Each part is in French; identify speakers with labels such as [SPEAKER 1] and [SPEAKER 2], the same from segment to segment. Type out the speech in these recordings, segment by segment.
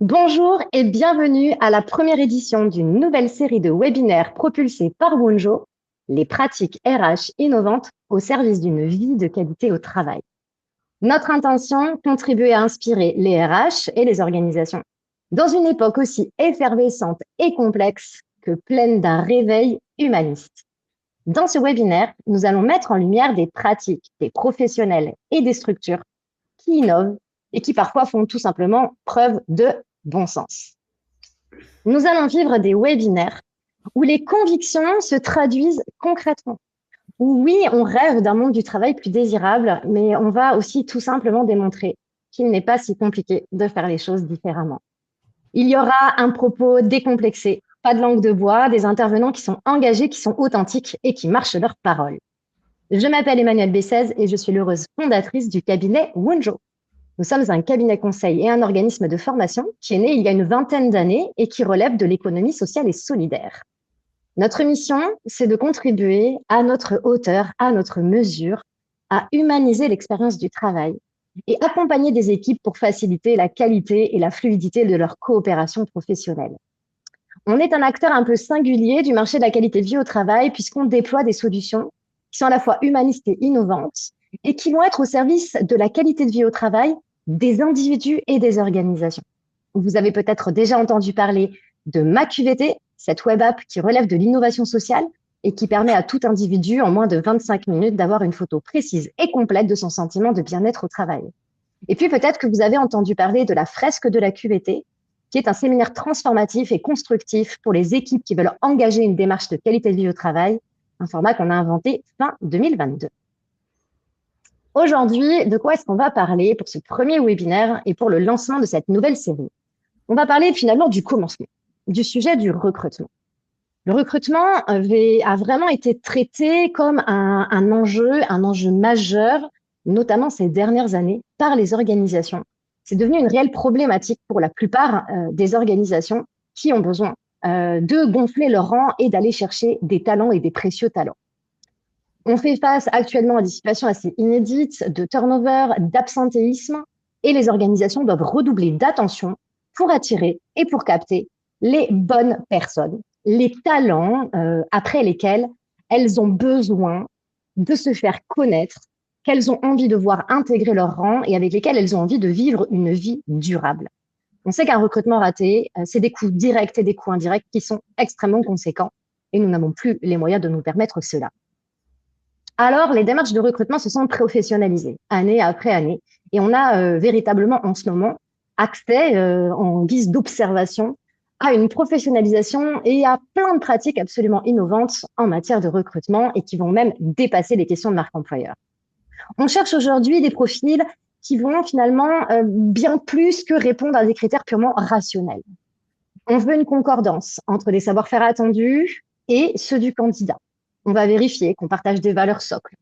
[SPEAKER 1] Bonjour et bienvenue à la première édition d'une nouvelle série de webinaires propulsés par Wonjo, les pratiques RH innovantes au service d'une vie de qualité au travail. Notre intention, contribuer à inspirer les RH et les organisations dans une époque aussi effervescente et complexe que pleine d'un réveil humaniste. Dans ce webinaire, nous allons mettre en lumière des pratiques, des professionnels et des structures qui innovent et qui parfois font tout simplement preuve de bon sens. Nous allons vivre des webinaires où les convictions se traduisent concrètement. Où oui, on rêve d'un monde du travail plus désirable, mais on va aussi tout simplement démontrer qu'il n'est pas si compliqué de faire les choses différemment. Il y aura un propos décomplexé, pas de langue de bois, des intervenants qui sont engagés, qui sont authentiques et qui marchent leur parole. Je m'appelle Emmanuelle Bessez et je suis l'heureuse fondatrice du cabinet Wonjo. Nous sommes un cabinet conseil et un organisme de formation qui est né il y a une vingtaine d'années et qui relève de l'économie sociale et solidaire. Notre mission, c'est de contribuer à notre hauteur, à notre mesure, à humaniser l'expérience du travail et accompagner des équipes pour faciliter la qualité et la fluidité de leur coopération professionnelle. On est un acteur un peu singulier du marché de la qualité de vie au travail puisqu'on déploie des solutions qui sont à la fois humanistes et innovantes et qui vont être au service de la qualité de vie au travail des individus et des organisations. Vous avez peut-être déjà entendu parler de MaQVT, cette web app qui relève de l'innovation sociale et qui permet à tout individu en moins de 25 minutes d'avoir une photo précise et complète de son sentiment de bien-être au travail. Et puis peut-être que vous avez entendu parler de la fresque de la QVT, qui est un séminaire transformatif et constructif pour les équipes qui veulent engager une démarche de qualité de vie au travail, un format qu'on a inventé fin 2022. Aujourd'hui, de quoi est-ce qu'on va parler pour ce premier webinaire et pour le lancement de cette nouvelle série? On va parler finalement du commencement, du sujet du recrutement. Le recrutement a vraiment été traité comme un enjeu majeur, notamment ces dernières années, par les organisations. C'est devenu une réelle problématique pour la plupart des organisations qui ont besoin de gonfler leur rang et d'aller chercher des talents et des précieux talents. On fait face actuellement à des situations assez inédites de turnover, d'absentéisme, et les organisations doivent redoubler d'attention pour attirer et pour capter les bonnes personnes, les talents après lesquels elles ont besoin de se faire connaître, qu'elles ont envie de voir intégrer leur rang et avec lesquels elles ont envie de vivre une vie durable. On sait qu'un recrutement raté, c'est des coûts directs et des coûts indirects qui sont extrêmement conséquents et nous n'avons plus les moyens de nous permettre cela. Alors, les démarches de recrutement se sont professionnalisées année après année et on a véritablement en ce moment accès en guise d'observation à une professionnalisation et à plein de pratiques absolument innovantes en matière de recrutement et qui vont même dépasser les questions de marque employeur. On cherche aujourd'hui des profils qui vont finalement bien plus que répondre à des critères purement rationnels. On veut une concordance entre les savoir-faire attendus et ceux du candidat. On va vérifier qu'on partage des valeurs socles.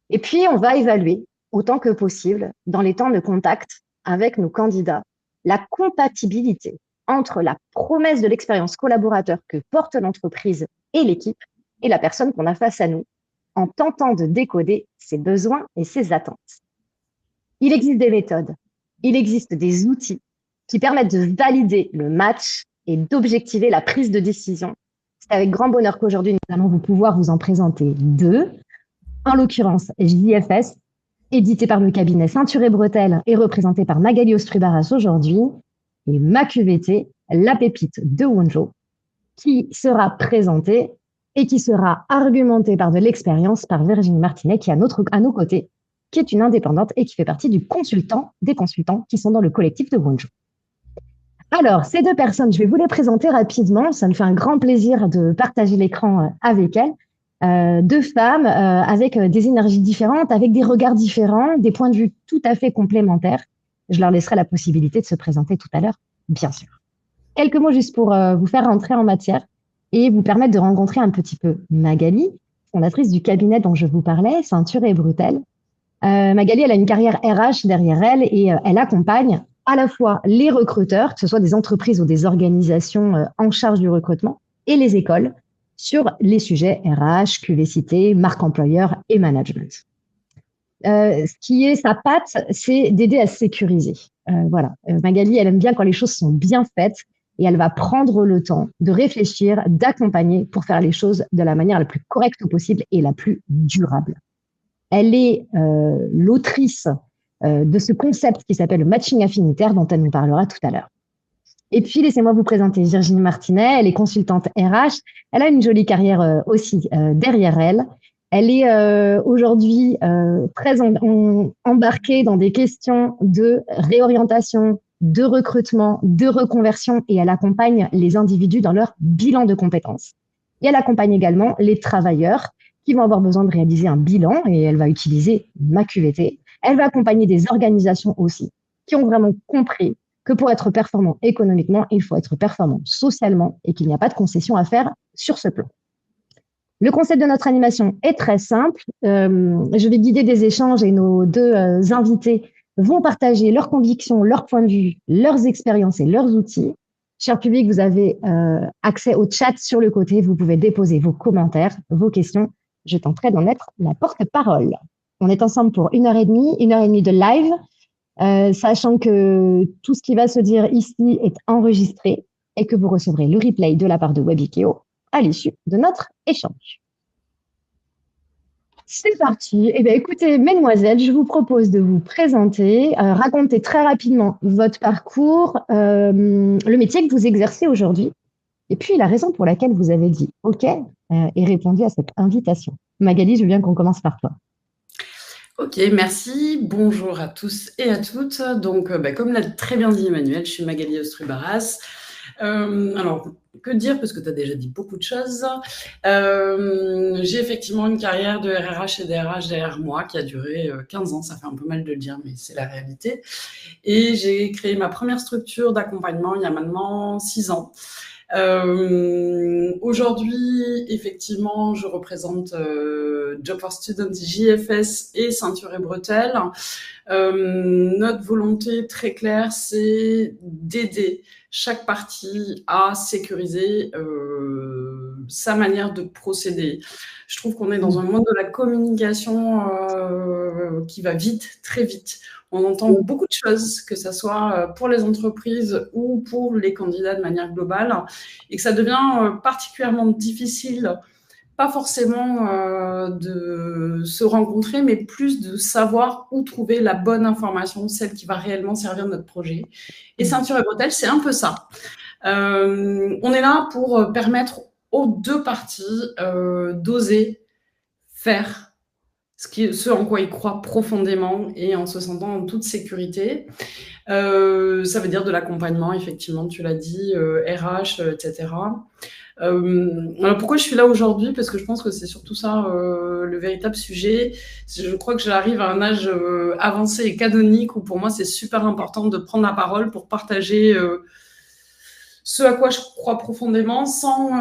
[SPEAKER 1] Et puis, on va évaluer autant que possible, dans les temps de contact avec nos candidats, la compatibilité entre la promesse de l'expérience collaborateur que porte l'entreprise et l'équipe et la personne qu'on a face à nous, en tentant de décoder ses besoins et ses attentes. Il existe des méthodes, il existe des outils qui permettent de valider le match et d'objectiver la prise de décision. C'est avec grand bonheur qu'aujourd'hui, nous allons pouvoir vous en présenter deux. En l'occurrence, JFS, édité par le cabinet Ceinture et Bretelles et représenté par Magali Ostrubaras aujourd'hui, et MaQVT, la pépite de Wonjo, qui sera présentée et qui sera argumentée par de l'expérience par Virginie Martinet, qui est à nos côtés, qui est une indépendante et qui fait partie des consultants qui sont dans le collectif de Wonjo. Alors, ces deux personnes, je vais vous les présenter rapidement. Ça me fait un grand plaisir de partager l'écran avec elles. Deux femmes avec des énergies différentes, avec des regards différents, des points de vue tout à fait complémentaires. Je leur laisserai la possibilité de se présenter tout à l'heure, bien sûr. Quelques mots juste pour vous faire rentrer en matière et vous permettre de rencontrer un petit peu Magali, fondatrice du cabinet dont je vous parlais, Ceinture et Bretelles. Magali, elle a une carrière RH derrière elle et elle accompagne à la fois les recruteurs, que ce soit des entreprises ou des organisations en charge du recrutement, et les écoles sur les sujets RH, QVCT, marque employeur et management. Ce qui est sa patte, c'est d'aider à sécuriser Voilà. Magali, elle aime bien quand les choses sont bien faites et elle va prendre le temps de réfléchir, d'accompagner pour faire les choses de la manière la plus correcte possible et la plus durable. Elle est l'autrice de ce concept qui s'appelle le matching affinitaire dont elle nous parlera tout à l'heure. Et puis, laissez-moi vous présenter Virginie Martinet. Elle est consultante RH. Elle a une jolie carrière aussi derrière elle. Elle est aujourd'hui très embarquée dans des questions de réorientation, de recrutement, de reconversion et elle accompagne les individus dans leur bilan de compétences. Et elle accompagne également les travailleurs qui vont avoir besoin de réaliser un bilan et elle va utiliser ma QVT. Elle va accompagner des organisations aussi qui ont vraiment compris que pour être performant économiquement, il faut être performant socialement et qu'il n'y a pas de concession à faire sur ce plan. Le concept de notre animation est très simple. Je vais guider des échanges et nos deux invités vont partager leurs convictions, leurs points de vue, leurs expériences et leurs outils. Cher public, vous avez accès au chat sur le côté. Vous pouvez déposer vos commentaires, vos questions. Je tenterai d'en être la porte-parole. On est ensemble pour 1h30 de live. Sachant que tout ce qui va se dire ici est enregistré et que vous recevrez le replay de la part de Webikeo à l'issue de notre échange. C'est parti. Eh bien, écoutez, mesdemoiselles, je vous propose de vous présenter, raconter très rapidement votre parcours, le métier que vous exercez aujourd'hui, et puis la raison pour laquelle vous avez dit OK et répondu à cette invitation. Magali, je veux bien qu'on commence par toi.
[SPEAKER 2] Ok, merci. Bonjour à tous et à toutes. Donc, comme l'a très bien dit Emmanuel, je suis Magali Ostrubaras. Alors, que dire, parce que tu as déjà dit beaucoup de choses. J'ai effectivement une carrière de RRH et DRH derrière moi qui a duré 15 ans. Ça fait un peu mal de le dire, mais c'est la réalité. Et j'ai créé ma première structure d'accompagnement il y a maintenant 6 ans. Aujourd'hui, effectivement, je représente Job for Students, JFS et Ceinture et Bretelles. Notre volonté très claire, c'est d'aider chaque partie à sécuriser sa manière de procéder. Je trouve qu'on est dans un monde de la communication qui va vite, très vite. On entend beaucoup de choses, que ce soit pour les entreprises ou pour les candidats de manière globale, et que ça devient particulièrement difficile, pas forcément de se rencontrer, mais plus de savoir où trouver la bonne information, celle qui va réellement servir notre projet. Et Ceinture et Bretelles, c'est un peu ça. On est là pour permettre aux deux parties d'oser faire ce en quoi ils croient profondément et en se sentant en toute sécurité. Ça veut dire de l'accompagnement, effectivement, tu l'as dit, RH, etc. Alors pourquoi je suis là aujourd'hui? Parce que je pense que c'est surtout ça le véritable sujet. Je crois que j'arrive à un âge avancé et canonique où pour moi c'est super important de prendre la parole pour partager ce à quoi je crois profondément, sans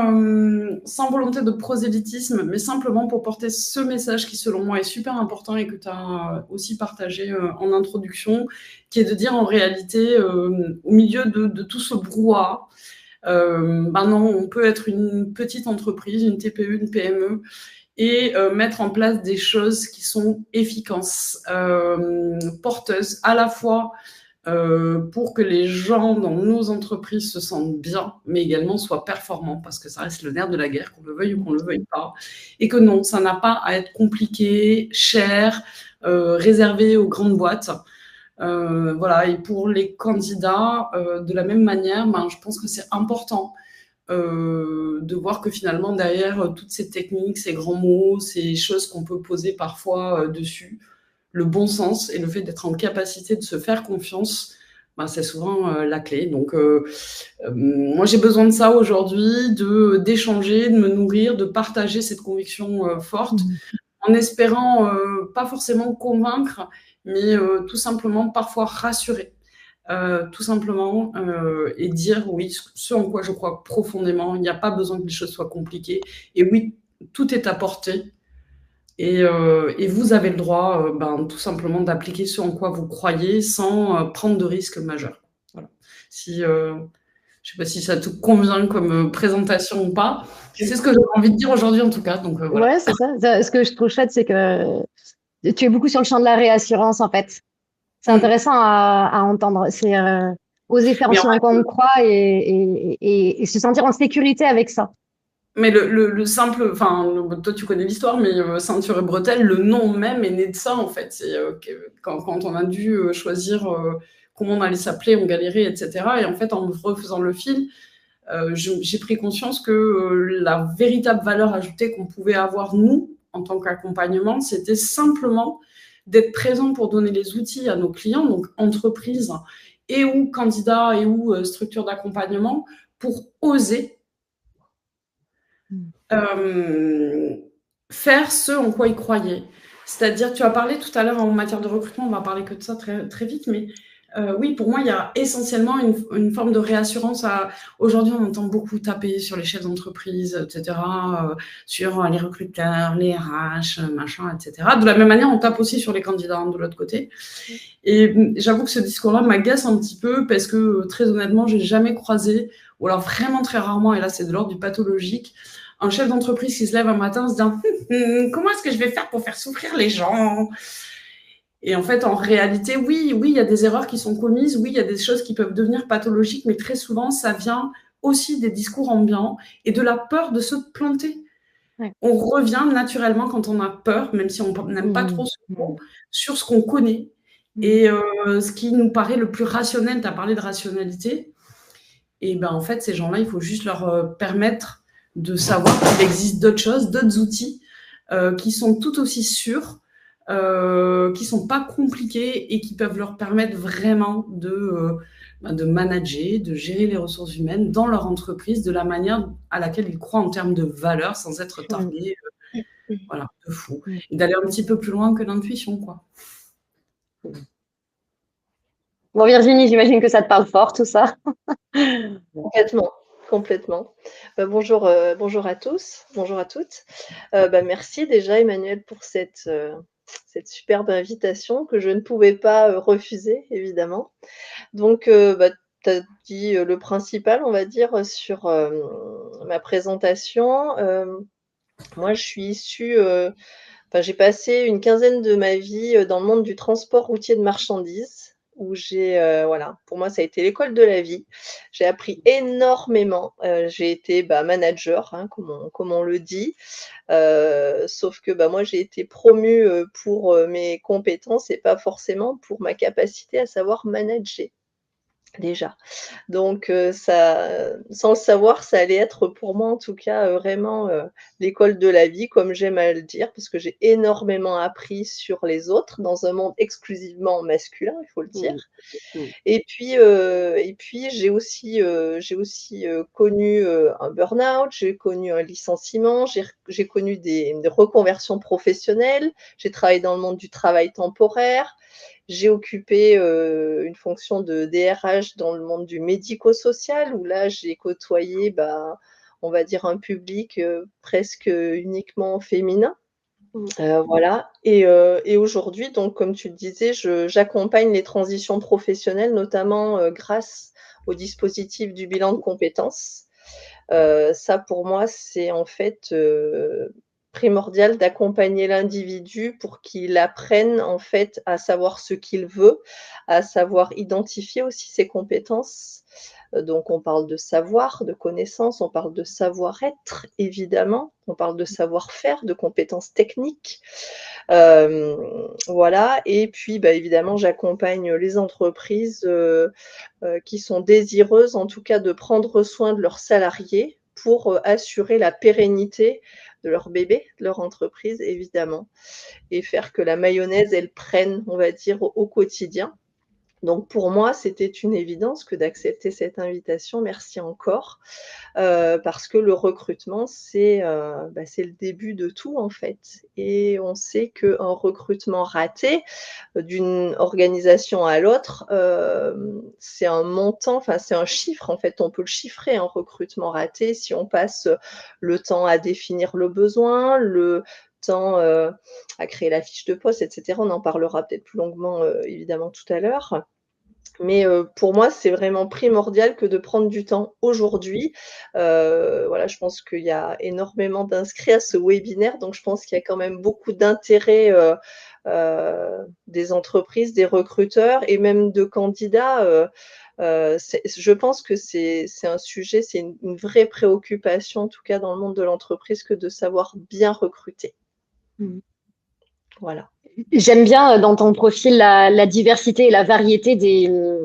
[SPEAKER 2] volonté de prosélytisme, mais simplement pour porter ce message qui, selon moi, est super important et que tu as aussi partagé en introduction, qui est de dire en réalité, au milieu de tout ce brouhaha, non, on peut être une petite entreprise, une TPE, une PME, et mettre en place des choses qui sont efficaces, porteuses, à la fois pour que les gens dans nos entreprises se sentent bien, mais également soient performants, parce que ça reste le nerf de la guerre, qu'on le veuille ou qu'on le veuille pas, et que non, ça n'a pas à être compliqué, cher, réservé aux grandes boîtes. Voilà. Et pour les candidats, de la même manière, je pense que c'est important de voir que finalement, derrière toutes ces techniques, ces grands mots, ces choses qu'on peut poser parfois dessus, le bon sens et le fait d'être en capacité de se faire confiance, c'est souvent la clé. Donc, moi, j'ai besoin de ça aujourd'hui, d'échanger, de me nourrir, de partager cette conviction forte, en espérant pas forcément convaincre, mais tout simplement parfois rassurer. Tout simplement, et dire oui, ce en quoi je crois profondément. Il n'y a pas besoin que les choses soient compliquées. Et oui, tout est à portée. Et vous avez le droit, tout simplement, d'appliquer ce en quoi vous croyez sans prendre de risques majeurs. Voilà. Je ne sais pas si ça te convient comme présentation ou pas. C'est ce que j'ai envie de dire aujourd'hui, en tout cas. Donc, voilà.
[SPEAKER 1] Ouais, c'est ça. Ce que je trouve chouette, c'est que tu es beaucoup sur le champ de la réassurance, en fait. C'est intéressant à entendre. C'est oser faire
[SPEAKER 2] Mais
[SPEAKER 1] ce en quoi on croit et se sentir en sécurité avec ça.
[SPEAKER 2] Mais le simple, enfin, toi tu connais l'histoire, mais ceinture et bretelles, le nom même est né de ça en fait. C'est quand on a dû choisir comment on allait s'appeler, on galérait, etc. Et en fait, en me refaisant le fil, j'ai pris conscience que la véritable valeur ajoutée qu'on pouvait avoir nous en tant qu'accompagnement, c'était simplement d'être présent pour donner les outils à nos clients, donc entreprises et ou candidats et ou structures d'accompagnement, pour oser faire ce en quoi ils croyaient. C'est-à-dire, tu as parlé tout à l'heure en matière de recrutement, on va parler que de ça très, très vite, mais oui, pour moi, il y a essentiellement une forme de réassurance. Aujourd'hui, on entend beaucoup taper sur les chefs d'entreprise, etc., sur les recruteurs, les RH, machin, etc. De la même manière, on tape aussi sur les candidats de l'autre côté. Et j'avoue que ce discours-là m'agace un petit peu parce que, très honnêtement, j'ai jamais croisé, ou alors vraiment très rarement, et là, c'est de l'ordre du pathologique, un chef d'entreprise qui se lève un matin en se disant comment est-ce que je vais faire pour faire souffrir les gens? Et en fait, en réalité, oui, il y a des erreurs qui sont commises, oui, il y a des choses qui peuvent devenir pathologiques, mais très souvent, ça vient aussi des discours ambiants et de la peur de se planter.
[SPEAKER 1] Ouais.
[SPEAKER 2] On revient naturellement quand on a peur, même si on n'aime pas trop ce mot, sur ce qu'on connaît et ce qui nous paraît le plus rationnel. Tu as parlé de rationalité. Et ben en fait, ces gens-là, il faut juste leur permettre de savoir qu'il existe d'autres choses, d'autres outils qui sont tout aussi sûrs, qui sont pas compliqués et qui peuvent leur permettre vraiment de manager, de gérer les ressources humaines dans leur entreprise de la manière à laquelle ils croient en termes de valeur, sans être targués, voilà, de fou. Et d'aller un petit peu plus loin que l'intuition, quoi.
[SPEAKER 1] Bon, Virginie, j'imagine que ça te parle fort, tout ça.
[SPEAKER 3] Complètement, complètement. Bonjour, bonjour à tous, bonjour à toutes. Merci déjà Emmanuel pour cette superbe invitation que je ne pouvais pas refuser évidemment. Donc, tu as dit le principal, on va dire, sur ma présentation. Moi, je suis issue, j'ai passé une quinzaine de ma vie dans le monde du transport routier de marchandises, où j'ai, voilà, pour moi, ça a été l'école de la vie. J'ai appris énormément. J'ai été manager, hein, comme on le dit. Sauf que moi, j'ai été promue pour mes compétences et pas forcément pour ma capacité à savoir manager. Déjà. Donc ça, sans le savoir, ça allait être pour moi en tout cas, vraiment, l'école de la vie comme j'aime à le dire, parce que j'ai énormément appris sur les autres dans un monde exclusivement masculin, il faut le dire. Et puis j'ai aussi connu, un burn-out, j'ai connu un licenciement, j'ai connu des reconversions professionnelles, j'ai travaillé dans le monde du travail temporaire. J'ai occupé une fonction de DRH dans le monde du médico-social où là, j'ai côtoyé, on va dire un public presque uniquement féminin. Voilà et aujourd'hui donc comme tu le disais, j'accompagne les transitions professionnelles notamment grâce au dispositif du bilan de compétences. Ça pour moi, c'est en fait primordial d'accompagner l'individu pour qu'il apprenne en fait à savoir ce qu'il veut, à savoir identifier aussi ses compétences. Donc on parle de savoir, de connaissance, on parle de savoir-être évidemment, on parle de savoir-faire, de compétences techniques. Voilà et puis évidemment j'accompagne les entreprises qui sont désireuses en tout cas de prendre soin de leurs salariés pour assurer la pérennité de leur bébé, de leur entreprise évidemment et faire que la mayonnaise, elle prenne, on va dire, au quotidien. Donc pour moi, c'était une évidence que d'accepter cette invitation. Merci encore, parce que le recrutement, c'est le début de tout en fait et on sait qu'un recrutement raté, d'une organisation à l'autre, c'est un montant, enfin c'est un chiffre en fait, on peut le chiffrer, un recrutement raté si on passe le temps à définir le besoin, le temps, à créer la fiche de poste et cetera. On en parlera peut-être plus longuement, évidemment tout à l'heure. Mais pour moi, c'est vraiment primordial que de prendre du temps aujourd'hui. Voilà, je pense qu'il y a énormément d'inscrits à ce webinaire, donc je pense qu'il y a quand même beaucoup d'intérêt, des entreprises, des recruteurs et même de candidats. Je pense que c'est un sujet, c'est une vraie préoccupation, en tout cas dans le monde de l'entreprise, que de savoir bien recruter. Voilà.
[SPEAKER 1] J'aime bien dans ton profil la diversité et la variété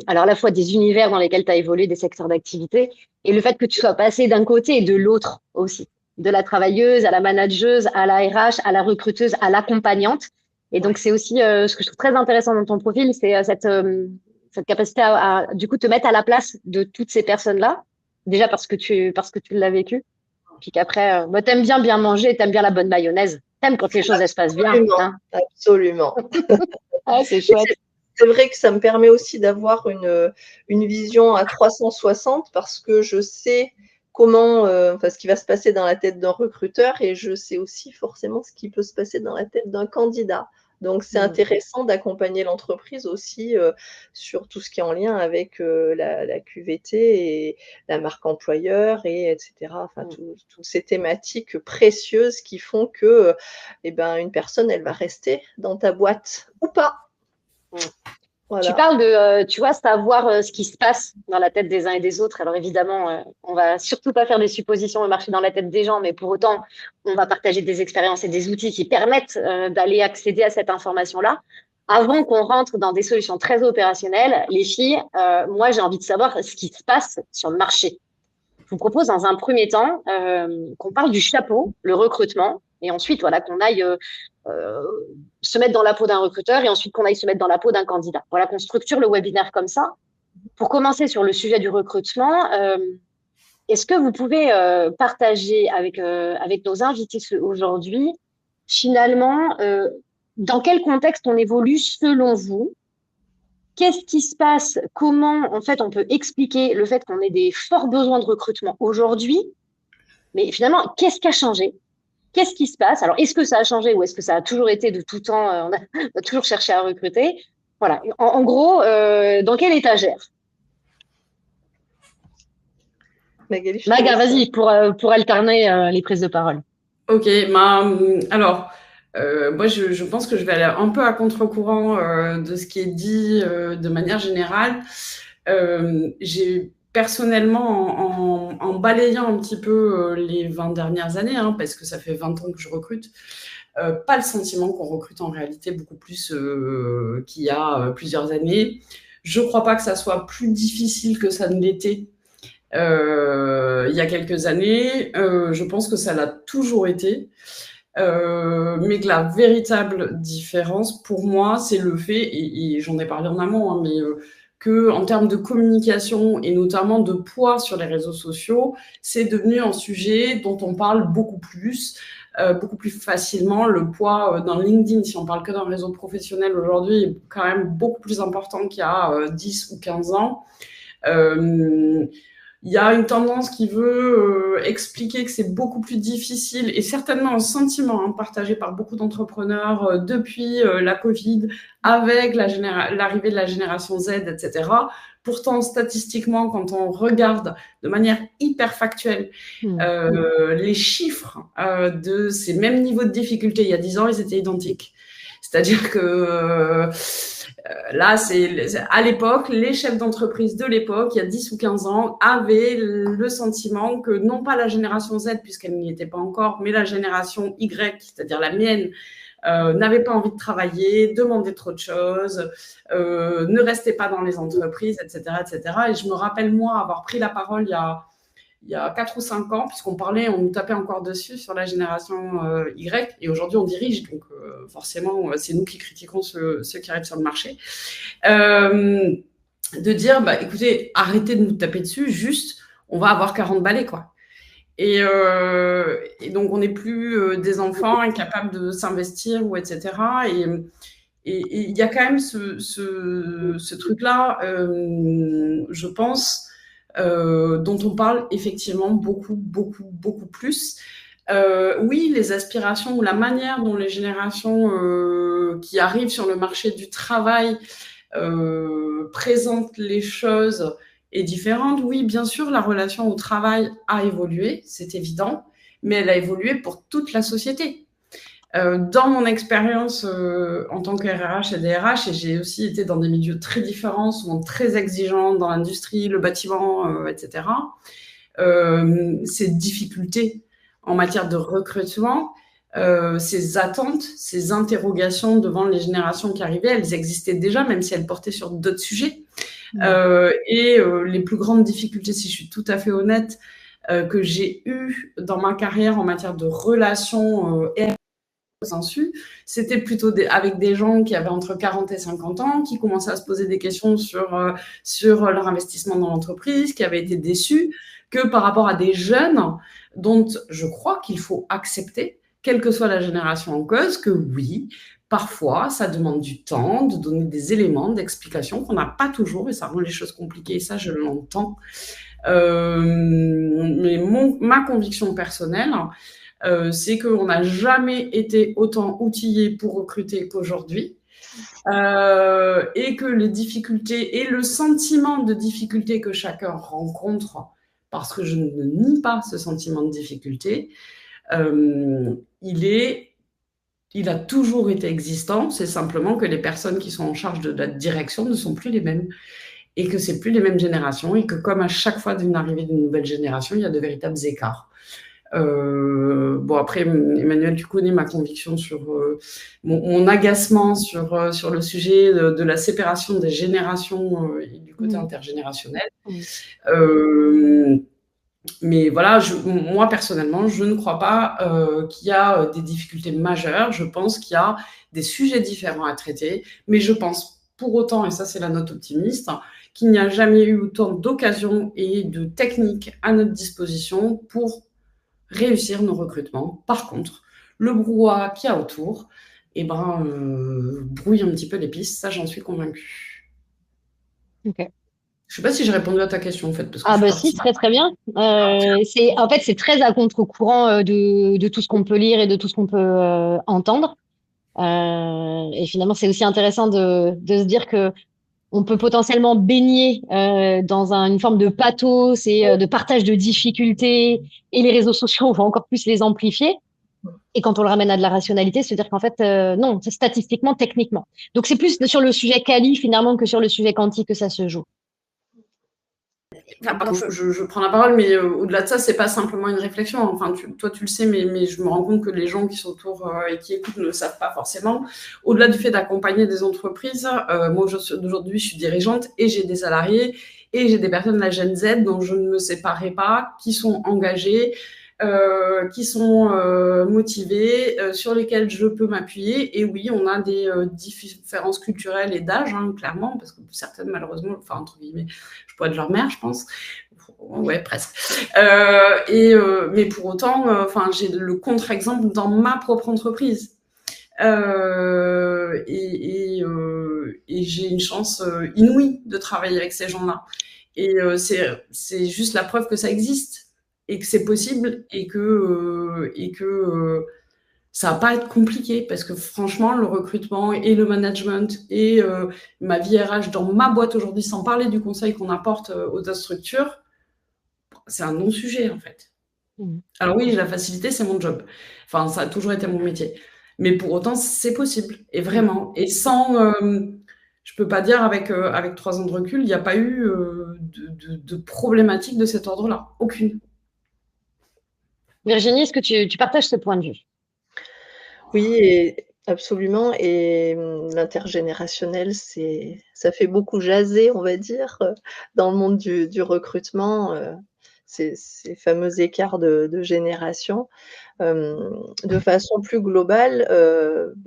[SPEAKER 1] alors à la fois des univers dans lesquels tu as évolué, des secteurs d'activité, et le fait que tu sois passé d'un côté et de l'autre aussi, de la travailleuse à la manageuse, à la RH, à la recruteuse, à l'accompagnante. Et donc, c'est aussi ce que je trouve très intéressant dans ton profil, c'est cette capacité à, du coup, te mettre à la place de toutes ces personnes-là, déjà parce que tu l'as vécu, puis qu'après, t'aimes bien manger, t'aimes bien la bonne mayonnaise. T'aimes quand les choses elles se passent bien. Hein.
[SPEAKER 3] Absolument.
[SPEAKER 1] Ah, c'est chouette.
[SPEAKER 3] C'est vrai que ça me permet aussi d'avoir une vision à 360 parce que je sais comment, ce qui va se passer dans la tête d'un recruteur et je sais aussi forcément ce qui peut se passer dans la tête d'un candidat. Donc, c'est intéressant d'accompagner l'entreprise aussi sur tout ce qui est en lien avec la QVT et la marque employeur et etc. Enfin, toutes ces thématiques précieuses qui font que une personne, elle va rester dans ta boîte ou pas.
[SPEAKER 1] Voilà. Tu parles de, tu vois, savoir ce qui se passe dans la tête des uns et des autres. Alors évidemment, on va surtout pas faire des suppositions et marcher dans la tête des gens, mais pour autant, on va partager des expériences et des outils qui permettent d'aller accéder à cette information-là. Avant qu'on rentre dans des solutions très opérationnelles, les filles, moi, j'ai envie de savoir ce qui se passe sur le marché. Je vous propose dans un premier temps qu'on parle du chapeau, le recrutement, et ensuite, voilà, qu'on aille se mettre dans la peau d'un recruteur et ensuite qu'on aille se mettre dans la peau d'un candidat. Voilà, qu'on structure le webinaire comme ça. Pour commencer sur le sujet du recrutement, est-ce que vous pouvez partager avec nos invités aujourd'hui, finalement, dans quel contexte on évolue selon vous? Qu'est-ce qui se passe? Comment, en fait, on peut expliquer le fait qu'on ait des forts besoins de recrutement aujourd'hui? Mais finalement, qu'est-ce qui a changé? Qu'est-ce qui se passe? Alors, est-ce que ça a changé ou est-ce que ça a toujours été de tout temps, on a toujours cherché à recruter? Voilà. En gros, dans quelle étagère?
[SPEAKER 3] Magali,
[SPEAKER 1] Maga, vas-y, pour alterner les prises de parole.
[SPEAKER 2] Ok, alors, moi, je pense que je vais aller un peu à contre-courant de ce qui est dit de manière générale. J'ai personnellement, en balayant un petit peu les 20 dernières années, parce que ça fait 20 ans que je recrute, pas le sentiment qu'on recrute en réalité beaucoup plus qu'il y a plusieurs années. Je ne crois pas que ça soit plus difficile que ça ne l'était il y a quelques années. Je pense que ça l'a toujours été. Mais que la véritable différence, pour moi, c'est le fait, et j'en ai parlé en amont, mais que en termes de communication et notamment de poids sur les réseaux sociaux, c'est devenu un sujet dont on parle beaucoup plus facilement. Le poids dans LinkedIn, si on parle que d'un réseau professionnel aujourd'hui, est quand même beaucoup plus important qu'il y a 10 ou 15 ans. Il y a une tendance qui veut expliquer que c'est beaucoup plus difficile et certainement un sentiment partagé par beaucoup d'entrepreneurs depuis la Covid, avec l'arrivée de la génération Z, etc. Pourtant, statistiquement, quand on regarde de manière hyper factuelle les chiffres de ces mêmes niveaux de difficulté il y a 10 ans, ils étaient identiques. C'est-à-dire que là, à l'époque, les chefs d'entreprise de l'époque, il y a 10 ou 15 ans, avaient le sentiment que non pas la génération Z, puisqu'elle n'y était pas encore, mais la génération Y, c'est-à-dire la mienne, n'avait pas envie de travailler, demandait trop de choses, ne restait pas dans les entreprises, etc., etc. Et je me rappelle, moi, avoir pris la parole il y a 4 ou 5 ans, puisqu'on nous tapait encore dessus sur la génération Y, et aujourd'hui on dirige, donc forcément c'est nous qui critiquons ceux qui arrivent sur le marché, de dire, écoutez, arrêtez de nous taper dessus, juste, on va avoir 40 balais, quoi. Et donc on n'est plus des enfants incapables de s'investir, ou etc. Et il y a quand même ce truc-là, je pense, dont on parle effectivement beaucoup plus. Oui, les aspirations ou la manière dont les générations qui arrivent sur le marché du travail présentent les choses est différente. Oui, bien sûr, la relation au travail a évolué, c'est évident, mais elle a évolué pour toute la société. Dans mon expérience en tant que RRH et DRH, et j'ai aussi été dans des milieux très différents, souvent très exigeants dans l'industrie, le bâtiment, etc., ces difficultés en matière de recrutement, ces attentes, ces interrogations devant les générations qui arrivaient, elles existaient déjà, même si elles portaient sur d'autres sujets. Et les plus grandes difficultés, si je suis tout à fait honnête, que j'ai eues dans ma carrière en matière de relations insu, c'était plutôt avec des gens qui avaient entre 40 et 50 ans, qui commençaient à se poser des questions sur leur investissement dans l'entreprise, qui avaient été déçus, que par rapport à des jeunes dont je crois qu'il faut accepter, quelle que soit la génération en cause, que oui, parfois, ça demande du temps de donner des éléments d'explication qu'on n'a pas toujours, et ça rend les choses compliquées, et ça, je l'entends. Mais ma conviction personnelle, c'est qu'on n'a jamais été autant outillé pour recruter qu'aujourd'hui, et que les difficultés et le sentiment de difficulté que chacun rencontre, parce que je ne nie pas ce sentiment de difficulté, il a toujours été existant. C'est simplement que les personnes qui sont en charge de la direction ne sont plus les mêmes, et que c'est plus les mêmes générations, et que comme à chaque fois d'une arrivée d'une nouvelle génération, il y a de véritables écarts. Bon, après, Emmanuel, tu connais ma conviction sur mon agacement sur le sujet de la séparation des générations et du côté intergénérationnel. Mais voilà, moi personnellement, je ne crois pas qu'il y a des difficultés majeures. Je pense qu'il y a des sujets différents à traiter, mais je pense pour autant, et ça c'est la note optimiste, qu'il n'y a jamais eu autant d'occasions et de techniques à notre disposition pour réussir nos recrutements. Par contre, le brouhaha qu'il y a autour, brouille un petit peu les pistes, ça j'en suis convaincue.
[SPEAKER 1] Ok.
[SPEAKER 2] Je ne sais pas si j'ai répondu à ta question en fait. Parce que
[SPEAKER 1] Ah bah si, très très bien. C'est très à contre-courant de tout ce qu'on peut lire et de tout ce qu'on peut entendre. Et finalement, c'est aussi intéressant de se dire que on peut potentiellement baigner dans une forme de pathos et de partage de difficultés, et les réseaux sociaux vont encore plus les amplifier. Et quand on le ramène à de la rationalité, se dire qu'en fait, non, c'est statistiquement, techniquement. Donc c'est plus sur le sujet quali finalement que sur le sujet quanti que ça se joue.
[SPEAKER 2] Enfin, pardon, je prends la parole, mais au-delà de ça, c'est pas simplement une réflexion. Enfin, toi, tu le sais, mais je me rends compte que les gens qui sont autour et qui écoutent ne le savent pas forcément. Au-delà du fait d'accompagner des entreprises, moi, aujourd'hui, je suis dirigeante et j'ai des salariés et j'ai des personnes de la Gen Z dont je ne me séparerai pas, qui sont engagées, qui sont motivés, sur lesquels je peux m'appuyer. Et oui, on a des différences culturelles et d'âge, hein, clairement, parce que certaines, malheureusement, enfin, entre guillemets, je pourrais être leur mère, je pense. Ouais, presque. Mais pour autant, j'ai le contre-exemple dans ma propre entreprise. Et j'ai une chance inouïe de travailler avec ces gens-là. Et c'est juste la preuve que ça existe et que c'est possible et que ça va pas être compliqué parce que franchement, le recrutement et le management et ma vie RH dans ma boîte aujourd'hui, sans parler du conseil qu'on apporte aux autres structures, c'est un non-sujet en fait. Alors oui, la facilité, c'est mon job. Enfin, ça a toujours été mon métier. Mais pour autant, c'est possible. Et vraiment. Et sans... je peux pas dire avec 3 ans de recul, il n'y a pas eu de problématique de cet ordre-là. Aucune.
[SPEAKER 1] Virginie, est-ce que tu partages ce point de vue?
[SPEAKER 3] Oui, absolument. Et l'intergénérationnel, ça fait beaucoup jaser, on va dire, dans le monde du recrutement, ces fameux écarts de génération. De façon plus globale,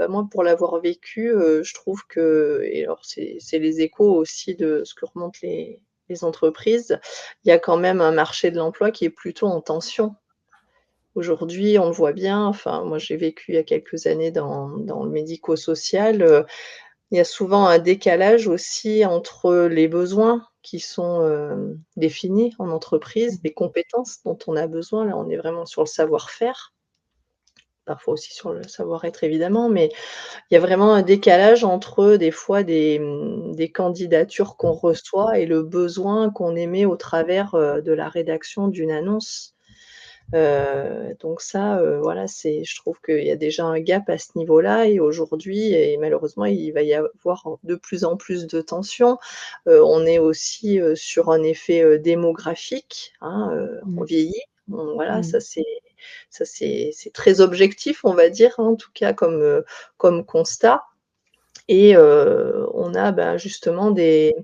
[SPEAKER 3] moi, pour l'avoir vécu, je trouve que, et alors c'est les échos aussi de ce que remontent les entreprises, il y a quand même un marché de l'emploi qui est plutôt en tension. Aujourd'hui, on le voit bien, enfin, moi, j'ai vécu il y a quelques années dans le médico-social, il y a souvent un décalage aussi entre les besoins qui sont, définis en entreprise, les compétences dont on a besoin. Là, on est vraiment sur le savoir-faire, parfois aussi sur le savoir-être évidemment, mais il y a vraiment un décalage entre des fois des candidatures qu'on reçoit et le besoin qu'on émet au travers, de la rédaction d'une annonce. Donc ça, voilà, je trouve qu'il y a déjà un gap à ce niveau-là et aujourd'hui et malheureusement, il va y avoir de plus en plus de tensions. On est aussi, sur un effet, démographique, hein, on vieillit. Bon voilà, c'est très objectif, on va dire, hein, en tout cas comme constat. Et on a, justement des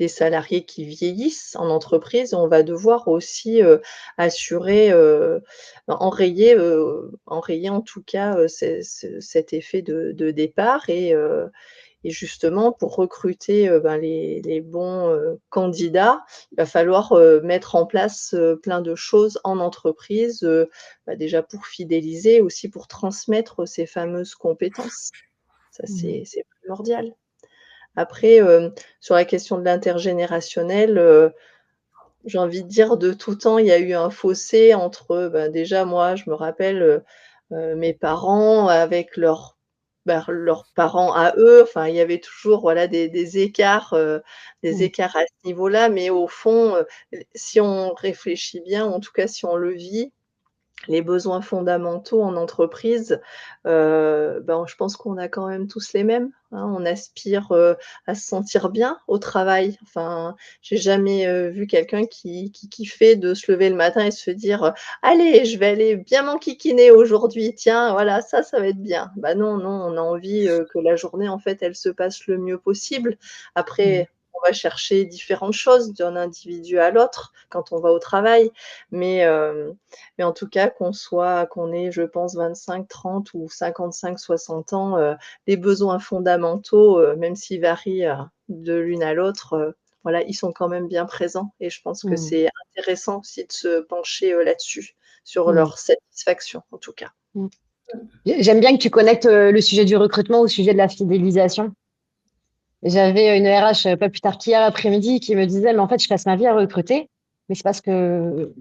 [SPEAKER 3] salariés qui vieillissent en entreprise. On va devoir aussi, assurer, enrayer en tout cas, cet effet de départ et justement pour recruter, les bons, candidats, il va falloir, mettre en place, plein de choses en entreprise, déjà pour fidéliser, aussi pour transmettre ces fameuses compétences. Ça, c'est primordial. Après, sur la question de l'intergénérationnel, j'ai envie de dire de tout temps, il y a eu un fossé entre, déjà moi, je me rappelle, mes parents avec leurs parents à eux. Enfin, il y avait toujours, voilà, des écarts, à ce niveau-là. Mais au fond, si on réfléchit bien, en tout cas si on le vit, les besoins fondamentaux en entreprise, je pense qu'on a quand même tous les mêmes, hein. On aspire, à se sentir bien au travail. Enfin, j'ai jamais, vu quelqu'un qui kiffait de se lever le matin et se dire: «Allez, je vais aller bien m'enquiquiner aujourd'hui, tiens, voilà, ça va être bien». Bah non, non, on a envie, que la journée, en fait, elle se passe le mieux possible. Après, on va chercher différentes choses d'un individu à l'autre quand on va au travail, mais en tout cas, qu'on ait, je pense, 25, 30 ou 55, 60 ans, les besoins fondamentaux, même s'ils varient, de l'une à l'autre, voilà, ils sont quand même bien présents et je pense que c'est intéressant aussi de se pencher, là-dessus, sur leur satisfaction, en tout cas.
[SPEAKER 1] J'aime bien que tu connectes le sujet du recrutement au sujet de la fidélisation. J'avais une RH pas plus tard qu'hier après-midi qui me disait, mais en fait, je passe ma vie à recruter, mais c'est parce que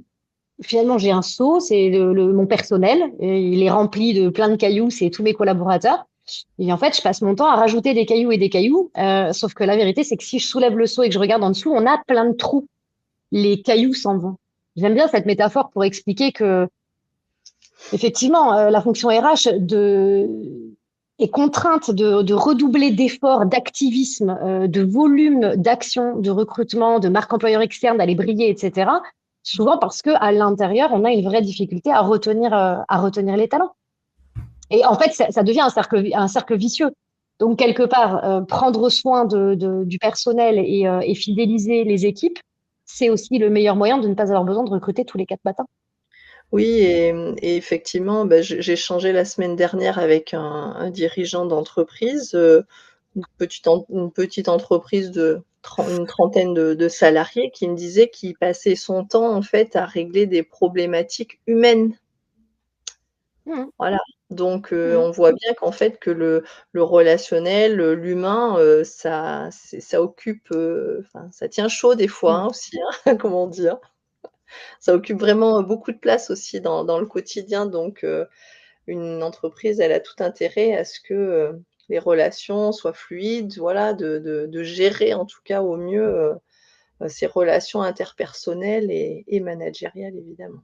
[SPEAKER 1] finalement, j'ai un seau, c'est mon personnel, et il est rempli de plein de cailloux, c'est tous mes collaborateurs. Et en fait, je passe mon temps à rajouter des cailloux et des cailloux, sauf que la vérité, c'est que si je soulève le seau et que je regarde en dessous, on a plein de trous. Les cailloux s'en vont. J'aime bien cette métaphore pour expliquer que, effectivement, la fonction RH est contrainte de redoubler d'efforts, d'activisme, de volume d'action, de recrutement, de marque employeur externe, d'aller briller, etc. Souvent parce que à l'intérieur, on a une vraie difficulté à retenir les talents. Et en fait, ça devient un cercle vicieux. Donc, quelque part, prendre soin du personnel et fidéliser les équipes, c'est aussi le meilleur moyen de ne pas avoir besoin de recruter tous les 4 matins.
[SPEAKER 3] Oui et effectivement, j'ai échangé la semaine dernière avec un dirigeant d'entreprise, une petite entreprise de une trentaine de salariés qui me disait qu'il passait son temps, en fait, à régler des problématiques humaines. Voilà, donc on voit bien qu'en fait, que le relationnel, l'humain, ça occupe, enfin, ça tient chaud des fois, hein, aussi, hein, comme on dit, hein. Ça occupe vraiment beaucoup de place aussi dans le quotidien, donc une entreprise, elle a tout intérêt à ce que, les relations soient fluides, voilà, de gérer en tout cas au mieux, ces relations interpersonnelles et managériales évidemment.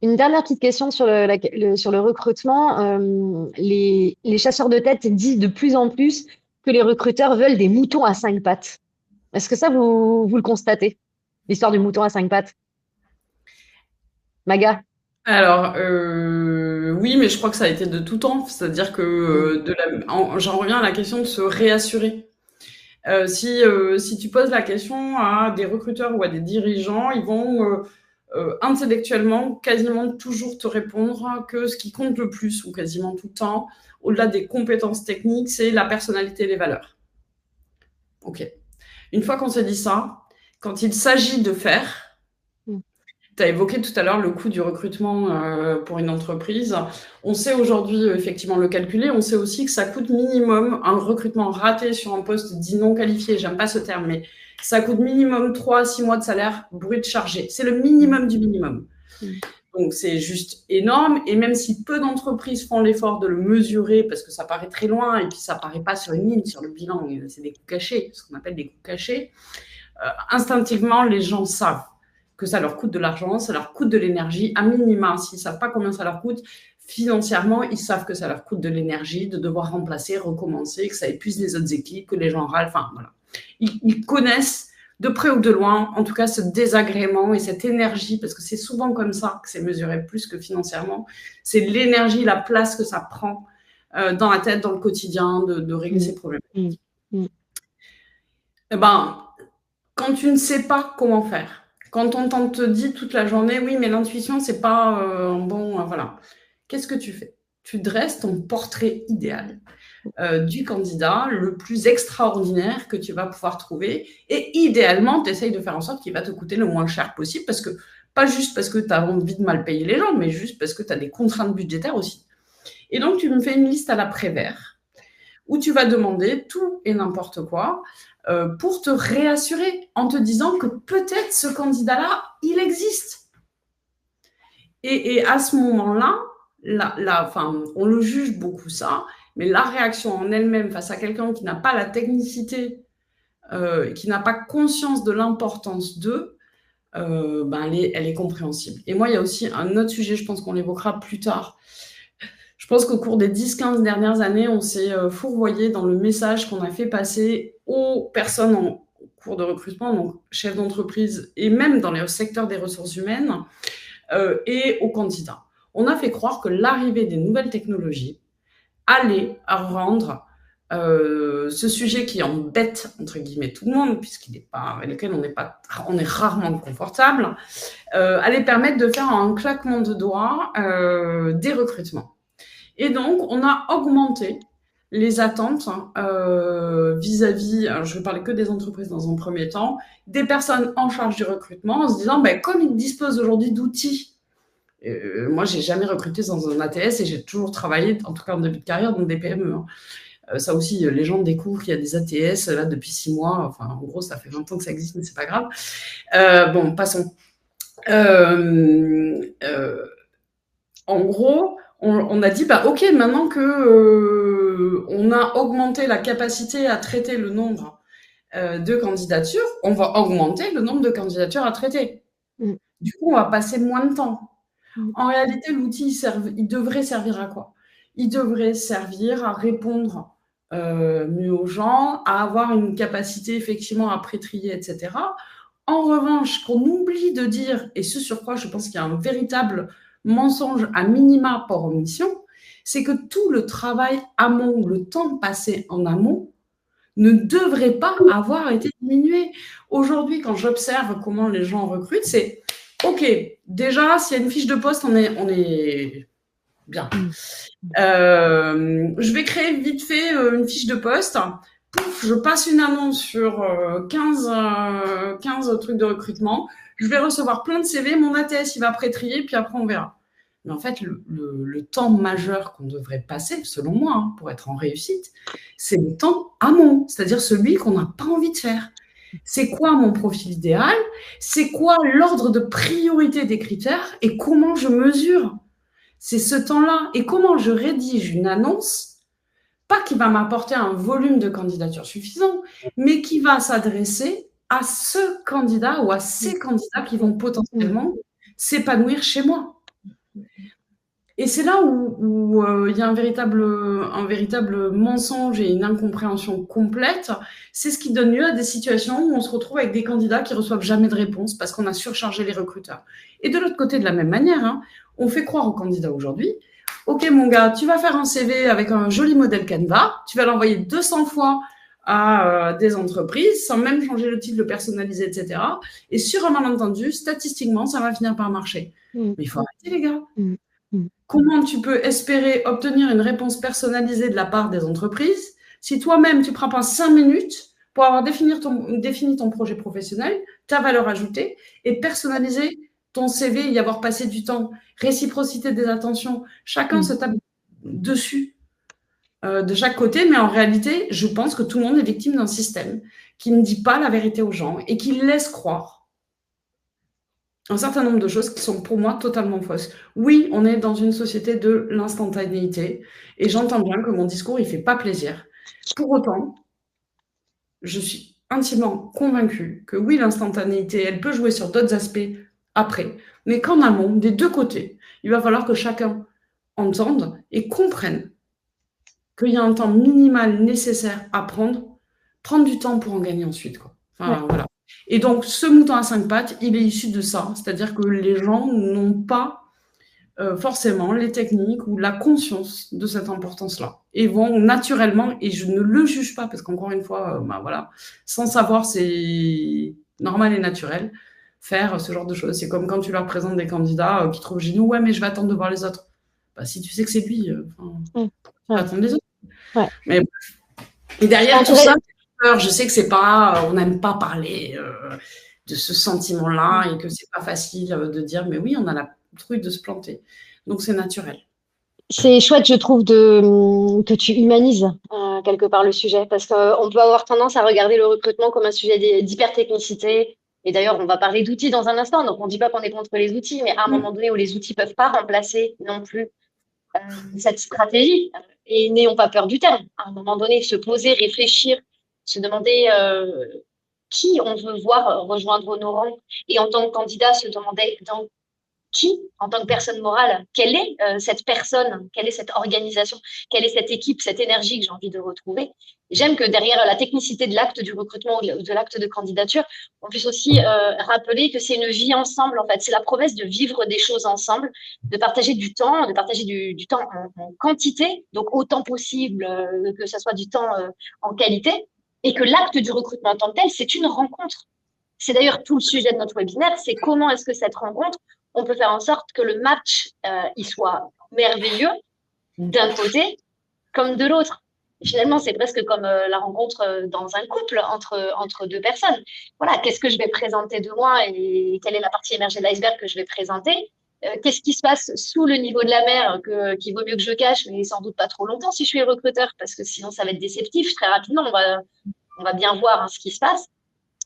[SPEAKER 1] Une dernière petite question sur sur le recrutement. Les chasseurs de tête disent de plus en plus que les recruteurs veulent des moutons à 5 pattes. Est-ce que ça, vous le constatez? L'histoire du mouton à 5 pattes. Maga?
[SPEAKER 2] Alors, oui, mais je crois que ça a été de tout temps. C'est-à-dire que j'en reviens à la question de se réassurer. Si tu poses la question à des recruteurs ou à des dirigeants, ils vont intellectuellement quasiment toujours te répondre que ce qui compte le plus, ou quasiment tout le temps, au-delà des compétences techniques, c'est la personnalité et les valeurs. Ok. Une fois qu'on s'est dit ça, quand il s'agit de faire, tu as évoqué tout à l'heure le coût du recrutement pour une entreprise. On sait aujourd'hui effectivement le calculer. On sait aussi que ça coûte minimum un recrutement raté sur un poste dit non qualifié. J'aime pas ce terme, mais ça coûte minimum 3 à 6 mois de salaire brut chargé. C'est le minimum du minimum. Donc, c'est juste énorme. Et même si peu d'entreprises font l'effort de le mesurer, parce que ça paraît très loin et puis ça paraît pas sur une ligne, sur le bilan, c'est des coûts cachés, ce qu'on appelle des coûts cachés, instinctivement, les gens savent que ça leur coûte de l'argent, ça leur coûte de l'énergie, à minima, s'ils ne savent pas combien ça leur coûte, financièrement, ils savent que ça leur coûte de l'énergie, de devoir remplacer, recommencer, que ça épuise les autres équipes, que les gens râlent, enfin voilà. Ils connaissent de près ou de loin, en tout cas, ce désagrément et cette énergie, parce que c'est souvent comme ça que c'est mesuré plus que financièrement, c'est l'énergie, la place que ça prend dans la tête, dans le quotidien, de régler ces problèmes. Eh ben, quand tu ne sais pas comment faire, quand on te dit toute la journée, oui, mais l'intuition, c'est pas bon, voilà. Qu'est-ce que tu fais? Tu dresses ton portrait idéal du candidat le plus extraordinaire que tu vas pouvoir trouver et idéalement, tu essayes de faire en sorte qu'il va te coûter le moins cher possible parce que, pas juste parce que tu as envie de mal payer les gens, mais juste parce que tu as des contraintes budgétaires aussi. Et donc, tu me fais une liste à la Prévert où tu vas demander tout et n'importe quoi pour te réassurer en te disant que peut-être ce candidat-là, il existe. Et à ce moment-là, on le juge beaucoup ça, mais la réaction en elle-même face à quelqu'un qui n'a pas la technicité, qui n'a pas conscience de l'importance d'eux, elle est compréhensible. Et moi, il y a aussi un autre sujet, je pense qu'on l'évoquera plus tard. Je pense qu'au cours des 10-15 dernières années, on s'est fourvoyé dans le message qu'on a fait passer aux personnes en cours de recrutement, donc chefs d'entreprise et même dans le secteur des ressources humaines et aux candidats. On a fait croire que l'arrivée des nouvelles technologies allait rendre ce sujet qui embête, entre guillemets, tout le monde, avec lequel on est rarement confortable, allait permettre de faire un claquement de doigts des recrutements. Et donc, on a augmenté les attentes vis-à-vis, je ne vais parler que des entreprises dans un premier temps, des personnes en charge du recrutement, en se disant, comme ils disposent aujourd'hui d'outils, moi, je n'ai jamais recruté dans un ATS et j'ai toujours travaillé, en tout cas en début de carrière, dans des PME. Ça aussi, les gens découvrent qu'il y a des ATS là depuis 6 mois. Enfin, en gros, ça fait 20 ans que ça existe, mais c'est pas grave. Bon, passons. En gros, on a dit, ok, maintenant que on a augmenté la capacité à traiter le nombre de candidatures, on va augmenter le nombre de candidatures à traiter. Du coup, on va passer moins de temps. En réalité, l'outil, il devrait servir à quoi? Il devrait servir à répondre mieux aux gens, à avoir une capacité effectivement à pré-trier, etc. En revanche, qu'on oublie de dire, et ce sur quoi je pense qu'il y a un véritable mensonge à minima par omission, c'est que tout le travail amont, le temps passé en amont, ne devrait pas avoir été diminué. Aujourd'hui, quand j'observe comment les gens recrutent, c'est OK, déjà, s'il y a une fiche de poste, on est bien. Je vais créer vite fait une fiche de poste. Pouf, je passe une annonce sur 15 trucs de recrutement. Je vais recevoir plein de CV. Mon ATS, il va pré-trier, puis après, on verra. Mais en fait, le temps majeur qu'on devrait passer, selon moi, pour être en réussite, c'est le temps amont, c'est-à-dire celui qu'on n'a pas envie de faire. C'est quoi mon profil idéal? C'est quoi l'ordre de priorité des critères? Et comment je mesure? C'est ce temps-là. Et comment je rédige une annonce, pas qui va m'apporter un volume de candidatures suffisant, mais qui va s'adresser à ce candidat ou à ces candidats qui vont potentiellement s'épanouir chez moi. Et c'est là où il y a un véritable mensonge et une incompréhension complète. C'est ce qui donne lieu à des situations où on se retrouve avec des candidats qui reçoivent jamais de réponse parce qu'on a surchargé les recruteurs. Et de l'autre côté, de la même manière, on fait croire aux candidats aujourd'hui, OK, mon gars, tu vas faire un CV avec un joli modèle Canva, tu vas l'envoyer 200 fois à des entreprises sans même changer le titre, le personnaliser, etc. Et sur un malentendu, statistiquement, ça va finir par marcher. Mais il faut arrêter, les gars. Comment tu peux espérer obtenir une réponse personnalisée de la part des entreprises si toi-même, tu ne prends pas 5 minutes pour avoir défini ton projet professionnel, ta valeur ajoutée, et personnaliser ton CV, y avoir passé du temps, réciprocité des attentions. Chacun se tape dessus de chaque côté, mais en réalité, je pense que tout le monde est victime d'un système qui ne dit pas la vérité aux gens et qui laisse croire un certain nombre de choses qui sont pour moi totalement fausses. Oui, on est dans une société de l'instantanéité et j'entends bien que mon discours, il ne fait pas plaisir. Pour autant, je suis intimement convaincue que oui, l'instantanéité, elle peut jouer sur d'autres aspects après, mais qu'en amont, des deux côtés, il va falloir que chacun entende et comprenne qu'il y a un temps minimal nécessaire à prendre du temps pour en gagner ensuite, quoi. Enfin, voilà. Et donc, ce mouton à 5 pattes, il est issu de ça, c'est-à-dire que les gens n'ont pas forcément les techniques ou la conscience de cette importance-là et vont naturellement, et je ne le juge pas parce qu'encore une fois, voilà, sans savoir, c'est normal et naturel, faire ce genre de choses. C'est comme quand tu leur présentes des candidats qui trouvent géniaux, ouais, mais je vais attendre de voir les autres. Bah, si tu sais que c'est lui, tu vas attendre les autres.
[SPEAKER 1] Ouais.
[SPEAKER 2] Mais, et derrière tout ça, je sais que c'est pas, on n'aime pas parler de ce sentiment-là et que c'est pas facile de dire, mais oui, on a la truc de se planter. Donc, c'est naturel.
[SPEAKER 1] C'est chouette, je trouve, que tu humanises quelque part le sujet, parce qu'on peut avoir tendance à regarder le recrutement comme un sujet d'hypertechnicité. Et d'ailleurs, on va parler d'outils dans un instant, donc on ne dit pas qu'on est contre les outils, mais à un moment donné où les outils ne peuvent pas remplacer non plus cette stratégie, et n'ayons pas peur du terme. À un moment donné, se poser, réfléchir, se demander qui on veut voir rejoindre nos rangs, et en tant que candidat, se demander dans qui, en tant que personne morale, quelle est cette personne, quelle est cette organisation, quelle est cette équipe, cette énergie que j'ai envie de retrouver. J'aime que derrière la technicité de l'acte du recrutement ou de l'acte de candidature, on puisse aussi rappeler que c'est une vie ensemble, en fait. C'est la promesse de vivre des choses ensemble, de partager du temps, du temps en quantité, donc autant possible que ça soit du temps en qualité, et que l'acte du recrutement en tant que tel, c'est une rencontre. C'est d'ailleurs tout le sujet de notre webinaire, c'est comment est-ce que cette rencontre, on peut faire en sorte que le match, il soit merveilleux d'un côté comme de l'autre. Finalement, c'est presque comme la rencontre dans un couple entre deux personnes. Voilà, qu'est-ce que je vais présenter de moi et quelle est la partie émergée de l'iceberg que je vais présenter. Qu'est-ce qui se passe sous le niveau de la mer qu'il vaut mieux que je cache, mais sans doute pas trop longtemps si je suis recruteur, parce que sinon ça va être déceptif. Très rapidement, on va bien voir ce qui se passe.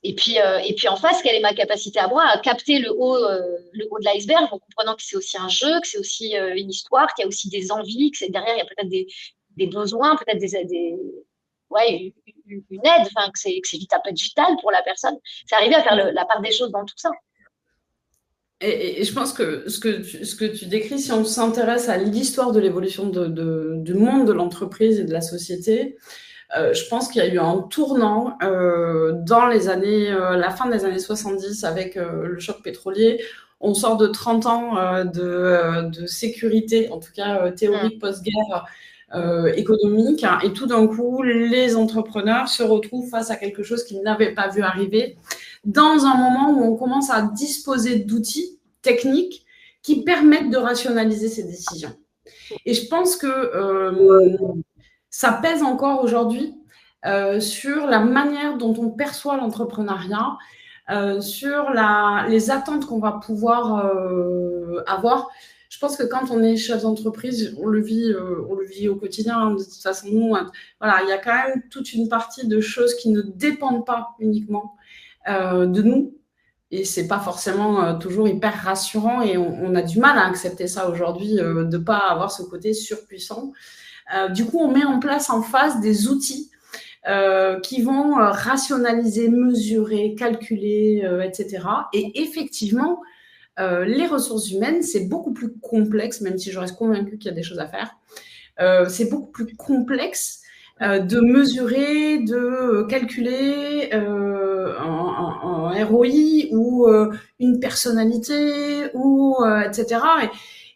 [SPEAKER 1] Et puis en face, quelle est ma capacité à moi à capter le haut de l'iceberg, en comprenant que c'est aussi un jeu, que c'est aussi une histoire, qu'il y a aussi des envies, que derrière, il y a peut-être des besoins, peut-être ouais, une aide, enfin, que c'est vital pour la personne. C'est arriver à faire la part des choses dans tout ça.
[SPEAKER 2] Et je pense que ce que tu décris, si on s'intéresse à l'histoire de l'évolution du monde de l'entreprise et de la société, je pense qu'il y a eu un tournant dans les années, la fin des années 70 avec le choc pétrolier. On sort de 30 ans de sécurité, en tout cas théorique post-guerre économique, hein, et tout d'un coup, les entrepreneurs se retrouvent face à quelque chose qu'ils n'avaient pas vu arriver dans un moment où on commence à disposer d'outils techniques qui permettent de rationaliser ces décisions. Et je pense que ça pèse encore aujourd'hui sur la manière dont on perçoit l'entrepreneuriat, sur les attentes qu'on va pouvoir avoir. Je pense que quand on est chef d'entreprise, on le vit au quotidien. De toute façon, nous, voilà, il y a quand même toute une partie de choses qui ne dépendent pas uniquement de nous. Et c'est pas forcément toujours hyper rassurant et on a du mal à accepter ça aujourd'hui, de pas avoir ce côté surpuissant. Du coup, on met en place en face des outils qui vont rationaliser, mesurer, calculer, etc. Et effectivement, les ressources humaines, c'est beaucoup plus complexe, même si je reste convaincue qu'il y a des choses à faire. C'est beaucoup plus complexe de mesurer, de calculer un ROI ou une personnalité, ou etc.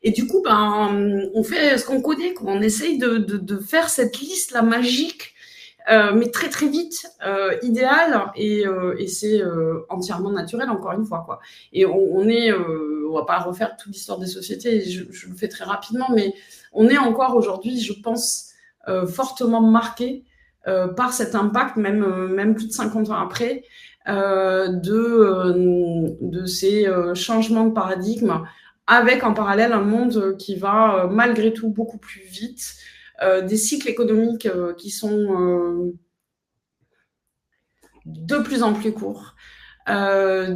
[SPEAKER 2] Et du coup, on fait ce qu'on connaît, quoi. On essaye de faire cette liste, la magique, mais très très vite, idéale, et c'est entièrement naturel, encore une fois, quoi. Et on va pas refaire toute l'histoire des sociétés, je le fais très rapidement, mais on est encore aujourd'hui, je pense, fortement marqué par cet impact, même plus de 50 ans après, de ces changements de paradigme, avec en parallèle un monde qui va malgré tout beaucoup plus vite, des cycles économiques qui sont de plus en plus courts, en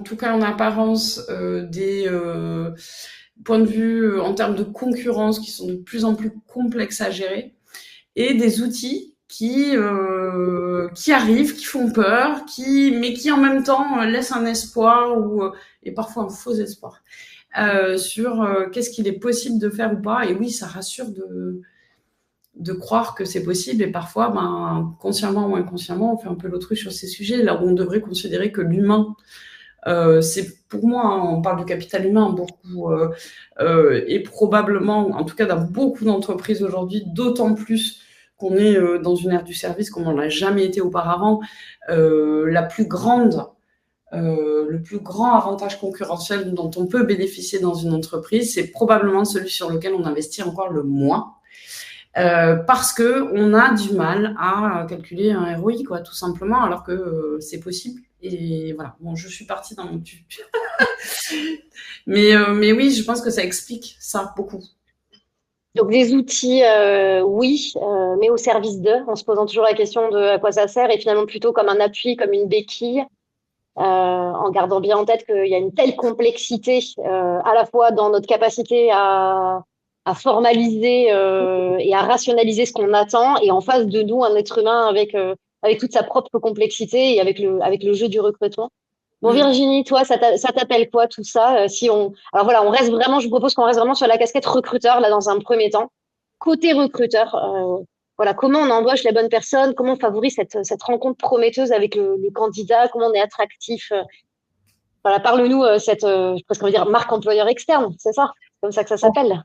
[SPEAKER 2] tout cas en apparence, des points de vue en termes de concurrence qui sont de plus en plus complexes à gérer, et des outils qui arrivent, qui font peur, mais qui en même temps laissent un espoir et parfois un faux espoir sur qu'est-ce qu'il est possible de faire ou pas. Et oui, ça rassure de croire que c'est possible. Et parfois, consciemment ou inconsciemment, on fait un peu l'autruche sur ces sujets, là où on devrait considérer que l'humain, c'est pour moi, hein, on parle du capital humain beaucoup, et probablement, en tout cas dans beaucoup d'entreprises aujourd'hui, d'autant plus qu'on est dans une ère du service comme on l'a jamais été auparavant, le plus grand avantage concurrentiel dont on peut bénéficier dans une entreprise, c'est probablement celui sur lequel on investit encore le moins. Parce que on a du mal à calculer un ROI, quoi, tout simplement, alors que c'est possible. Et voilà. Bon, je suis partie dans mon tube. mais oui, je pense que ça explique ça beaucoup.
[SPEAKER 1] Donc des outils, oui, mais au service d'eux, en se posant toujours la question de à quoi ça sert, et finalement plutôt comme un appui, comme une béquille, en gardant bien en tête qu'il y a une telle complexité, à la fois dans notre capacité à formaliser et à rationaliser ce qu'on attend, et en face de nous, un être humain avec toute sa propre complexité et avec le jeu du recrutement. Bon, Virginie, toi, ça t'appelle quoi tout ça? Alors voilà, je vous propose qu'on reste vraiment sur la casquette recruteur, là, dans un premier temps. Côté recruteur, voilà, comment on embauche les bonnes personnes, comment on favorise cette rencontre prometteuse avec le candidat, comment on est attractif. Voilà, parle-nous presque on va dire marque employeur externe, c'est ça? C'est comme ça que ça s'appelle.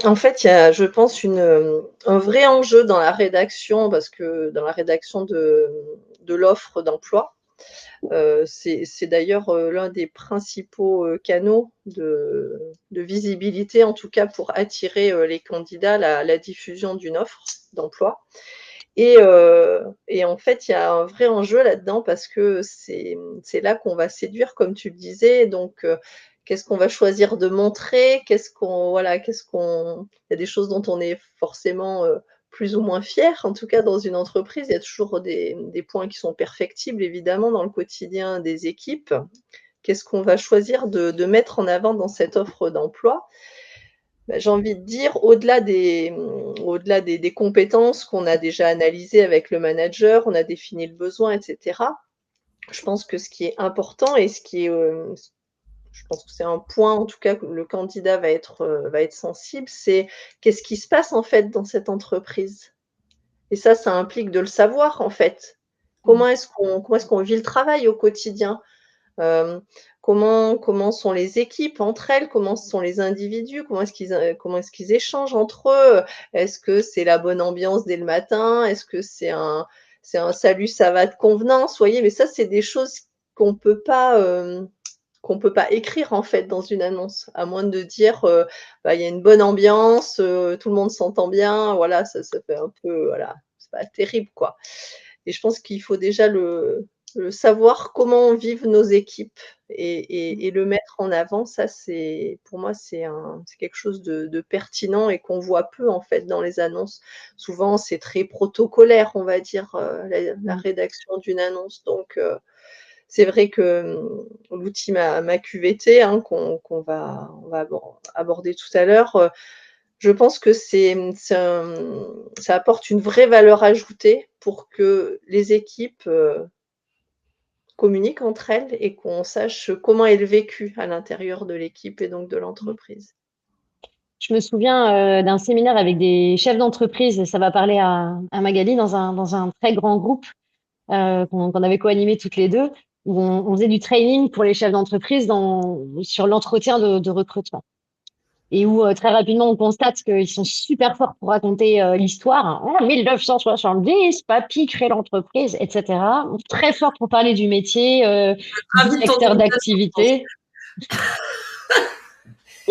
[SPEAKER 3] En fait, il y a, je pense, un vrai enjeu dans la rédaction, parce que dans la rédaction de l'offre d'emploi, c'est d'ailleurs l'un des principaux canaux de visibilité, en tout cas pour attirer les candidats, la diffusion d'une offre d'emploi. Et en fait, il y a un vrai enjeu là-dedans, parce que c'est là qu'on va séduire, comme tu le disais. Donc, qu'est-ce qu'on va choisir de montrer? Il y a des choses dont on est forcément plus ou moins fier. En tout cas, dans une entreprise, il y a toujours des points qui sont perfectibles, évidemment, dans le quotidien des équipes. Qu'est-ce qu'on va choisir de mettre en avant dans cette offre d'emploi? J'ai envie de dire, au-delà des compétences qu'on a déjà analysées avec le manager, on a défini le besoin, etc. Je pense que ce qui est important, et je pense que c'est un point, en tout cas, que le candidat va être sensible, c'est qu'est-ce qui se passe, en fait, dans cette entreprise? Et ça implique de le savoir, en fait. Comment est-ce qu'on vit le travail au quotidien? Comment sont les équipes entre elles? Comment sont les individus? Comment est-ce qu'ils échangent entre eux? Est-ce que c'est la bonne ambiance dès le matin? Est-ce que c'est un salut, ça va de convenance? Vous voyez, mais ça, c'est des choses qu'on peut pas écrire, en fait, dans une annonce, à moins de dire il y a une bonne ambiance, tout le monde s'entend bien. Voilà, ça fait un peu, voilà, c'est pas terrible, quoi. Et je pense qu'il faut déjà le savoir comment vivent nos équipes, et le mettre en avant. Ça, pour moi, c'est quelque chose de pertinent, et qu'on voit peu, en fait, dans les annonces. Souvent, c'est très protocolaire, on va dire, la rédaction d'une annonce. Donc, c'est vrai que l'outil ma QVT, hein, qu'on va aborder tout à l'heure, je pense que ça apporte une vraie valeur ajoutée pour que les équipes communiquent entre elles, et qu'on sache comment est le vécu à l'intérieur de l'équipe et donc de l'entreprise.
[SPEAKER 1] Je me souviens d'un séminaire avec des chefs d'entreprise, ça va parler à Magali, dans un très grand groupe qu'on avait co-animé toutes les deux, où on faisait du training pour les chefs d'entreprise sur l'entretien de recrutement. Et où très rapidement on constate qu'ils sont super forts pour raconter l'histoire. En 1970, papy crée l'entreprise, etc. Très forts pour parler du métier, du secteur d'activité.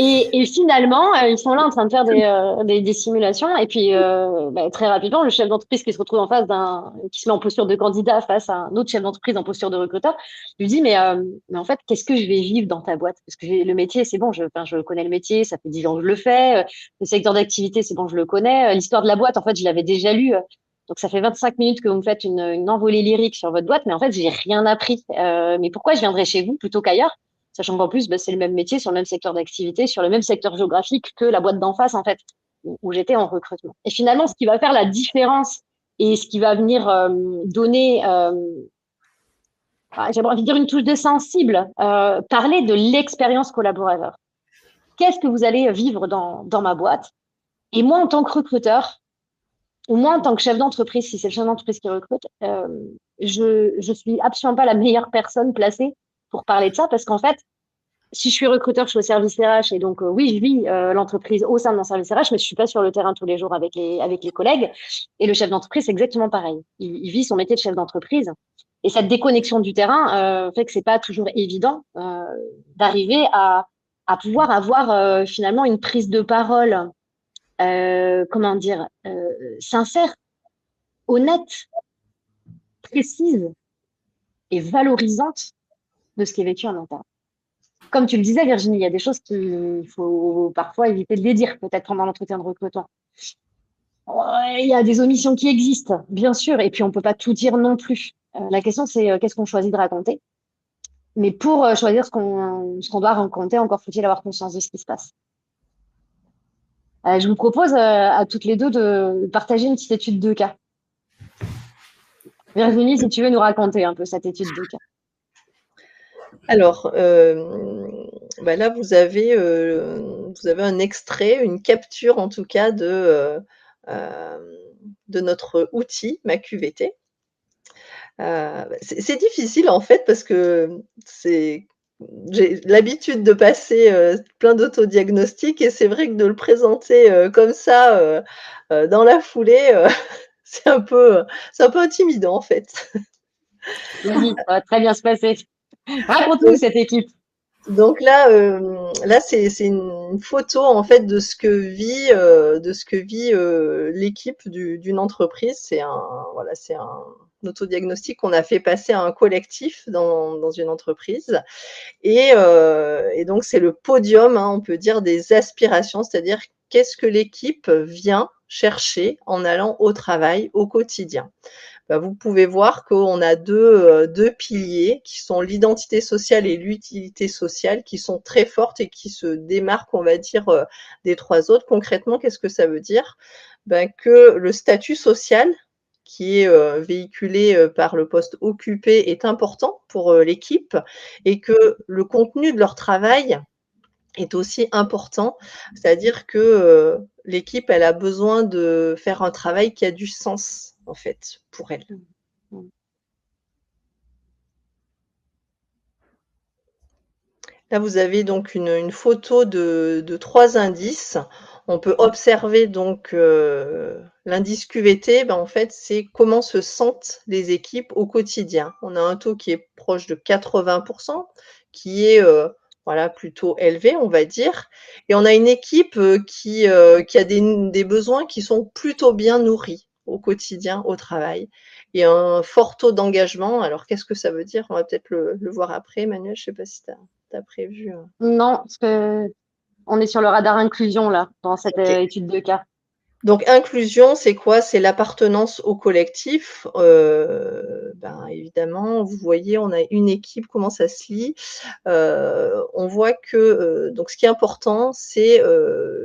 [SPEAKER 1] Et finalement, ils sont là en train de faire des simulations. Et puis, très rapidement, le chef d'entreprise qui se retrouve qui se met en posture de candidat face à un autre chef d'entreprise en posture de recruteur, lui dit, mais en fait, qu'est-ce que je vais vivre dans ta boîte? Parce que le métier, c'est bon, je connais le métier, ça fait 10 ans que je le fais. Le secteur d'activité, c'est bon, je le connais. L'histoire de la boîte, en fait, je l'avais déjà lu. Donc, ça fait 25 minutes que vous me faites une envolée lyrique sur votre boîte, mais en fait, j'ai rien appris. Mais pourquoi je viendrais chez vous plutôt qu'ailleurs? Sachant qu'en plus, c'est le même métier, sur le même secteur d'activité, sur le même secteur géographique que la boîte d'en face, en fait, où j'étais en recrutement. Et finalement, ce qui va faire la différence et ce qui va venir donner, j'aimerais envie de dire une touche de sensible, parler de l'expérience collaborateur. Qu'est-ce que vous allez vivre dans ma boîte? Et moi, en tant que recruteur, ou moi, en tant que chef d'entreprise, si c'est le chef d'entreprise qui recrute, je suis absolument pas la meilleure personne placée pour parler de ça, parce qu'en fait, si je suis recruteur, je suis au service RH, et donc oui, je vis l'entreprise au sein de mon service RH, mais je suis pas sur le terrain tous les jours avec les collègues. Et le chef d'entreprise, c'est exactement pareil. Il vit son métier de chef d'entreprise. Et cette déconnexion du terrain fait que c'est pas toujours évident d'arriver à pouvoir avoir finalement une prise de parole, comment dire, sincère, honnête, précise et valorisante de ce qui est vécu en interne. Comme tu le disais, Virginie, il y a des choses qu'il faut parfois éviter de les dire, peut-être pendant l'entretien de recrutement. Il y a des omissions qui existent, bien sûr, et puis on peut pas tout dire non plus. La question, c'est qu'est-ce qu'on choisit de raconter. Mais pour choisir ce qu'on doit raconter, encore faut-il avoir conscience de ce qui se passe. Je vous propose à toutes les deux de partager une petite étude de cas. Virginie, si tu veux nous raconter un peu cette étude de cas.
[SPEAKER 3] Alors, là, vous avez un extrait, une capture en tout cas de notre outil, ma QVT. C'est difficile en fait parce que j'ai l'habitude de passer plein d'autodiagnostics et c'est vrai que de le présenter comme ça dans la foulée, c'est un peu intimidant en fait.
[SPEAKER 1] Vas-y, ça va très bien se passer. Raconte-nous cette équipe.
[SPEAKER 3] Donc là, c'est une photo en fait de ce que vit l'équipe d'une entreprise. C'est un autodiagnostic qu'on a fait passer à un collectif dans une entreprise. Et donc c'est le podium, hein, on peut dire, des aspirations, c'est-à-dire qu'est-ce que l'équipe vient chercher en allant au travail au quotidien. Vous pouvez voir qu'on a deux piliers qui sont l'identité sociale et l'utilité sociale qui sont très fortes et qui se démarquent, on va dire, des trois autres. Concrètement, qu'est-ce que ça veut dire? Que le statut social qui est véhiculé par le poste occupé est important pour l'équipe et que le contenu de leur travail est aussi important. C'est-à-dire que l'équipe, elle a besoin de faire un travail qui a du sens, en fait, pour elle. Là, vous avez donc une photo de 3 indices. On peut observer donc l'indice QVT, en fait, c'est comment se sentent les équipes au quotidien. On a un taux qui est proche de 80%, qui est plutôt élevé, on va dire. Et on a une équipe qui a des besoins qui sont plutôt bien nourris au quotidien, au travail. Et un fort taux d'engagement. Alors, qu'est-ce que ça veut dire? On va peut-être le voir après. Emmanuel, je ne sais pas si tu as prévu.
[SPEAKER 1] Non, parce que on est sur le radar inclusion là, dans cette étude de cas.
[SPEAKER 3] Donc, inclusion, c'est quoi? C'est l'appartenance au collectif. Évidemment, vous voyez, on a une équipe, comment ça se lit. On voit que donc ce qui est important, c'est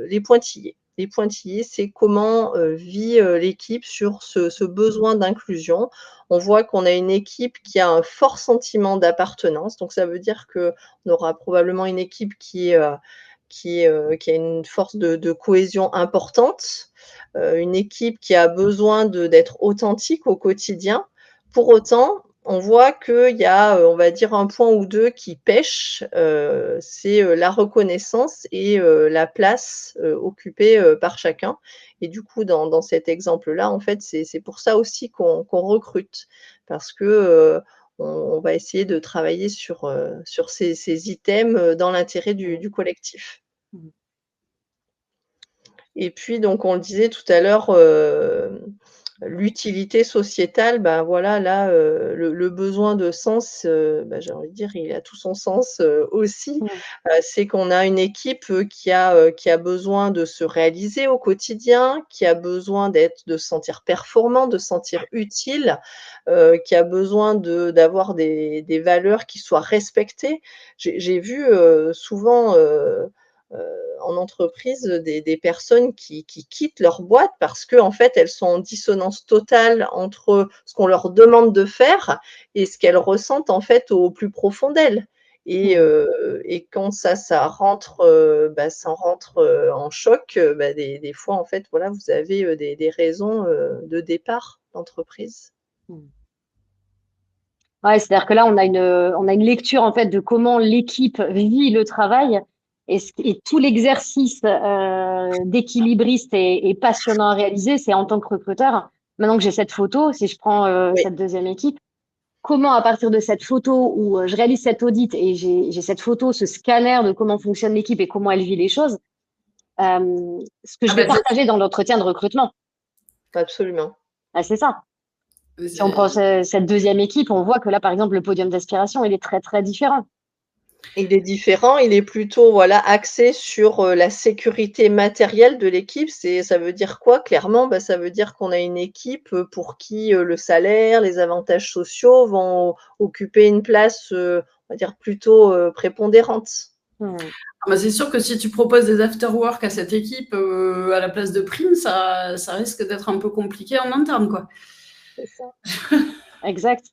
[SPEAKER 3] les pointillés. Les pointillés, c'est comment vit l'équipe sur ce besoin d'inclusion. On voit qu'on a une équipe qui a un fort sentiment d'appartenance. Donc, ça veut dire qu'on aura probablement une équipe qui a une force de cohésion importante, une équipe qui a besoin d'être authentique au quotidien. Pour autant, on voit qu'il y a, on va dire, un point ou deux qui pêchent, c'est la reconnaissance et la place occupée par chacun. Et du coup, dans cet exemple-là, en fait, c'est pour ça aussi qu'on recrute, parce que on va essayer de travailler sur ces items dans l'intérêt du collectif. Et puis, donc, on le disait tout à l'heure, l'utilité sociétale, là, le besoin de sens, j'ai envie de dire, il a tout son sens aussi. C'est qu'on a une équipe qui a besoin de se réaliser au quotidien, qui a besoin de se sentir performant, de se sentir utile, qui a besoin d'avoir des valeurs qui soient respectées. J'ai vu souvent en entreprise des personnes qui quittent leur boîte parce qu'en fait, elles sont en dissonance totale entre ce qu'on leur demande de faire et ce qu'elles ressentent en fait au plus profond d'elles. Et quand ça rentre, en choc, des fois, en fait, voilà, vous avez des raisons de départ d'entreprise.
[SPEAKER 1] Ouais, c'est-à-dire que là, on a une lecture en fait de comment l'équipe vit le travail et tout l'exercice d'équilibriste et passionnant à réaliser, c'est en tant que recruteur. Maintenant que j'ai cette photo, si je prends
[SPEAKER 3] Oui,
[SPEAKER 1] cette deuxième équipe, comment à partir de cette photo où je réalise cet audit et j'ai cette photo, ce scanner de comment fonctionne l'équipe et comment elle vit les choses, ce que
[SPEAKER 2] Ah
[SPEAKER 1] je vais
[SPEAKER 2] bah,
[SPEAKER 1] partager dans l'entretien de recrutement.
[SPEAKER 3] absolument.
[SPEAKER 1] Ah, c'est ça. Si on prend
[SPEAKER 2] c'est-
[SPEAKER 1] cette deuxième équipe, on voit que là, par exemple, le podium d'aspiration, il est très, très différent.
[SPEAKER 3] Il est différent, il est plutôt, voilà, axé sur, la sécurité matérielle de l'équipe. Ça veut dire quoi clairement? Ça veut dire qu'on a une équipe, pour qui, le salaire, les avantages sociaux vont occuper une place, on va dire plutôt, prépondérante.
[SPEAKER 1] Hmm.
[SPEAKER 2] Ah bah, c'est sûr que si tu proposes des after-work à cette équipe à la place de primes, ça risque d'être un peu compliqué en interne, quoi.
[SPEAKER 3] C'est ça.
[SPEAKER 1] Exact.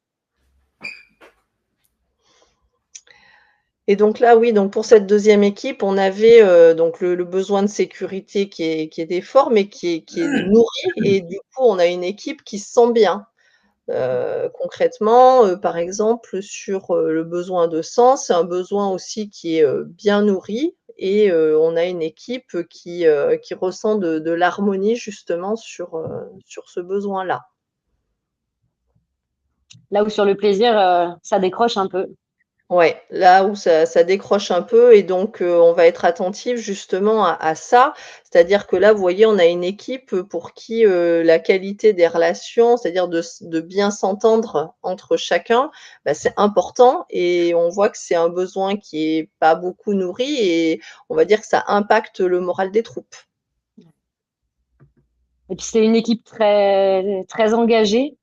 [SPEAKER 3] Et donc là, oui, donc pour cette deuxième équipe, on avait, donc le besoin de sécurité qui était fort, mais qui est nourri et du coup, on a une équipe qui se sent bien. Concrètement, par exemple, sur, le besoin de sens, c'est un besoin aussi qui est, bien nourri et on a une équipe qui ressent de l'harmonie justement sur ce besoin-là.
[SPEAKER 1] Là où sur le plaisir, ça décroche un peu.
[SPEAKER 3] Ouais, là où ça décroche un peu et donc on va être attentif justement à ça. C'est-à-dire que là, vous voyez, on a une équipe, pour qui, la qualité des relations, c'est-à-dire de bien s'entendre entre chacun, c'est important et on voit que c'est un besoin qui est pas beaucoup nourri et on va dire que ça impacte le moral des troupes.
[SPEAKER 1] Et puis c'est une équipe très, très engagée.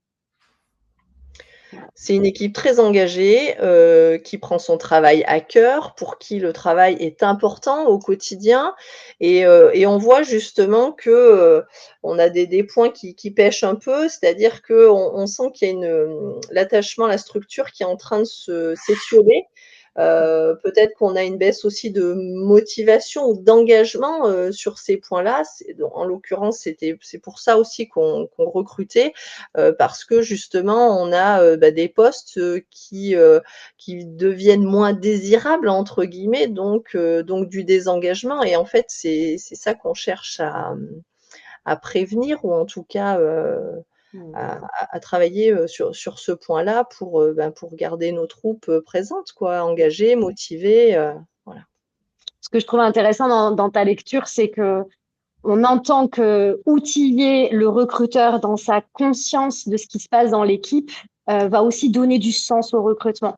[SPEAKER 3] C'est une équipe très engagée, qui prend son travail à cœur, pour qui le travail est important au quotidien et on voit justement que, on a des points qui pèchent un peu, c'est-à-dire qu'on sent qu'il y a l'attachement à la structure qui est en train de s'étioler. Peut-être qu'on a une baisse aussi de motivation ou d'engagement, sur ces points-là. En l'occurrence, c'est pour ça aussi qu'on recrutait, parce que justement on a, des postes, qui deviennent «moins désirables» entre guillemets, donc du désengagement et en fait c'est ça qu'on cherche à prévenir ou en tout cas,
[SPEAKER 1] Hmm.
[SPEAKER 3] à travailler, sur ce point-là pour garder nos troupes, présentes quoi, engagées, motivées, voilà.
[SPEAKER 1] Ce que je trouve intéressant dans ta lecture, c'est que on entend que outiller le recruteur dans sa conscience de ce qui se passe dans l'équipe va aussi donner du sens au recrutement.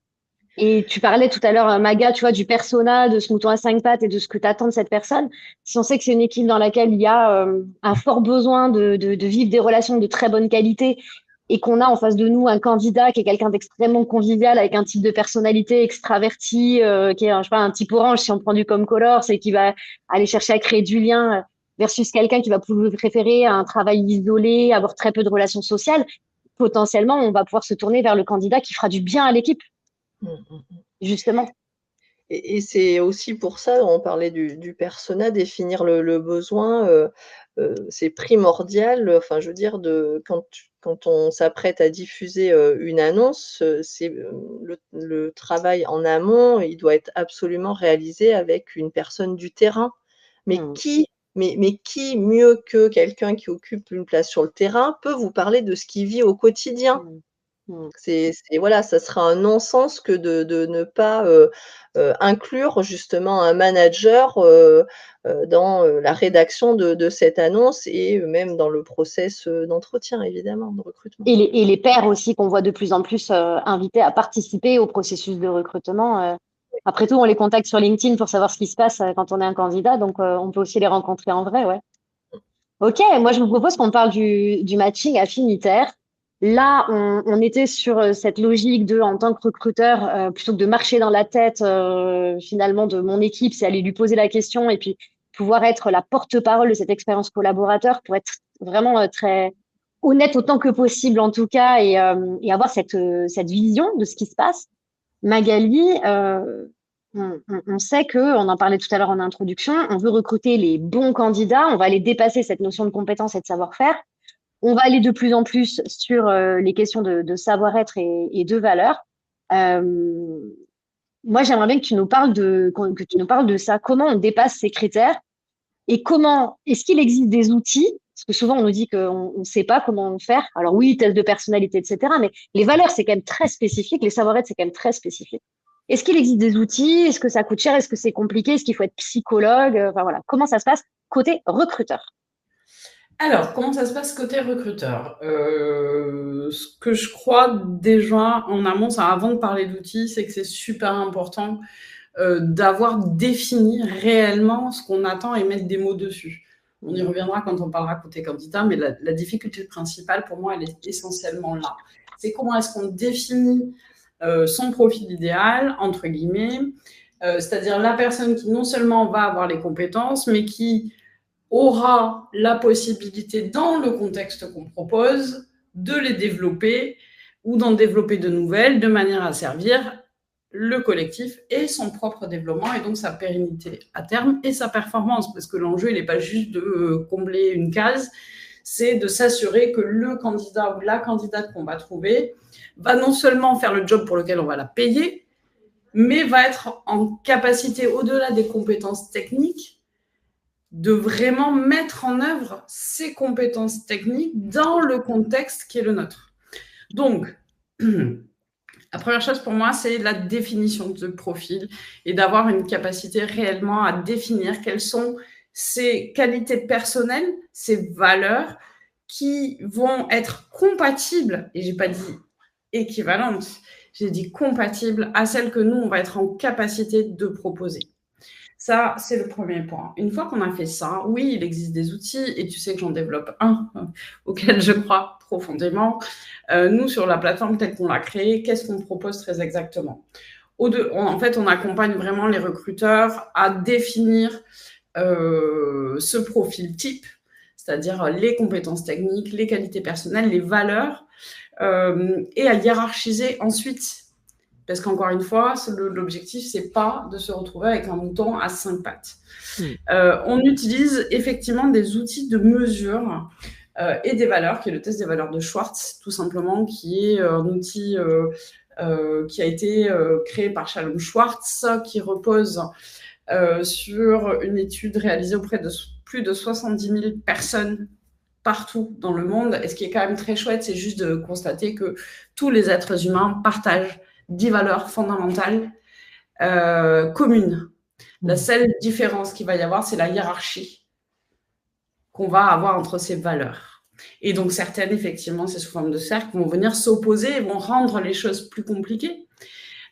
[SPEAKER 1] Et tu parlais tout à l'heure, Maga, tu vois, du persona, de ce mouton à cinq pattes et de ce que tu attends de cette personne. Si on sait que c'est une équipe dans laquelle il y a un fort besoin de vivre des relations de très bonne qualité et qu'on a en face de nous un candidat qui est quelqu'un d'extrêmement convivial avec un type de personnalité extraverti, qui est, je sais pas, un type orange si on prend du comme color, c'est qui va aller chercher à créer du lien versus quelqu'un qui va pouvoir préférer un travail isolé, avoir très peu de relations sociales. Potentiellement, on va pouvoir se tourner vers le candidat qui fera du bien à l'équipe,
[SPEAKER 3] Mmh mh.
[SPEAKER 1] justement.
[SPEAKER 3] Et c'est aussi pour ça, on parlait du persona, définir le besoin, c'est primordial, enfin je veux dire quand on s'apprête à diffuser, une annonce, le travail en amont, il doit être absolument réalisé avec une personne du terrain. Mais
[SPEAKER 1] Hmm.
[SPEAKER 3] qui mais qui mieux que quelqu'un qui occupe une place sur le terrain peut vous parler de ce qu'il vit au quotidien?
[SPEAKER 1] Hmm. Hmm.
[SPEAKER 3] C'est voilà, ça sera un non-sens que de ne pas, inclure justement un manager, dans, la rédaction de cette annonce et même dans le process, d'entretien évidemment, de recrutement.
[SPEAKER 1] Et les pairs aussi qu'on voit de plus en plus invités à participer au processus de recrutement. Après tout, on les contacte sur LinkedIn pour savoir ce qui se passe quand on est un candidat, donc on peut aussi les rencontrer en vrai, ouais. Ok, moi je vous propose qu'on parle du matching affinitaire. Là, on était sur cette logique de, en tant que recruteur, plutôt que de marcher dans la tête finalement de mon équipe, c'est aller lui poser la question et puis pouvoir être la porte-parole de cette expérience collaborateur pour être vraiment très honnête autant que possible en tout cas et avoir cette vision de ce qui se passe. Magali, on sait que, on en parlait tout à l'heure en introduction, on veut recruter les bons candidats, on va aller dépasser cette notion de compétence et de savoir-faire. On va aller de plus en plus sur les questions de savoir-être et de valeur. Moi, j'aimerais bien que tu nous parles de ça. Comment on dépasse ces critères et comment est-ce qu'il existe des outils? Parce que souvent, on nous dit qu'on ne sait pas comment faire. Alors oui, test de personnalité, etc. Mais les valeurs, c'est quand même très spécifique. Les savoir-être, c'est quand même très spécifique. Est-ce qu'il existe des outils? Est-ce que ça coûte cher? Est-ce que c'est compliqué? Est-ce qu'il faut être psychologue? Enfin voilà, comment ça se passe côté recruteur?
[SPEAKER 2] Alors, comment ça se passe côté recruteur? Ce que je crois déjà en amont, avant de parler d'outils, c'est que c'est super important d'avoir défini réellement ce qu'on attend et mettre des mots dessus. On y reviendra quand on parlera côté candidat, mais la difficulté principale pour moi, elle est essentiellement là. C'est comment est-ce qu'on définit son profil idéal, entre guillemets, c'est-à-dire la personne qui non seulement va avoir les compétences, mais qui aura la possibilité, dans le contexte qu'on propose, de les développer ou d'en développer de nouvelles de manière à servir le collectif et son propre développement et donc sa pérennité à terme et sa performance. Parce que l'enjeu, il n'est pas juste de combler une case, c'est de s'assurer que le candidat ou la candidate qu'on va trouver va non seulement faire le job pour lequel on va la payer, mais va être en capacité, au-delà des compétences techniques, de vraiment mettre en œuvre ces compétences techniques dans le contexte qui est le nôtre. Donc, la première chose pour moi, c'est la définition de profil et d'avoir une capacité réellement à définir quelles sont ces qualités personnelles, ces valeurs qui vont être compatibles, et je n'ai pas dit équivalentes, j'ai dit compatibles à celles que nous, on va être en capacité de proposer. Ça, c'est le premier point. Une fois qu'on a fait ça, oui, il existe des outils et tu sais que j'en développe un auquel je crois profondément. Nous, sur la plateforme telle qu'on l'a créée, qu'est-ce qu'on propose très exactement? En fait, on accompagne vraiment les recruteurs à définir ce profil type, c'est-à-dire les compétences techniques, les qualités personnelles, les valeurs, et à hiérarchiser ensuite. Parce qu'encore une fois, l'objectif, c'est pas de se retrouver avec un mouton à 5 pattes. On utilise effectivement des outils de mesure et des valeurs, qui est le test des valeurs de Schwartz, tout simplement, qui est un outil qui a été créé par Shalom Schwartz, qui repose sur une étude réalisée auprès de plus de 70 000 personnes partout dans le monde. Et ce qui est quand même très chouette, c'est juste de constater que tous les êtres humains partagent 10 valeurs fondamentales communes. La seule différence qu'il va y avoir, c'est la hiérarchie qu'on va avoir entre ces valeurs. Et donc, certaines, effectivement, c'est sous forme de cercle, vont venir s'opposer et vont rendre les choses plus compliquées.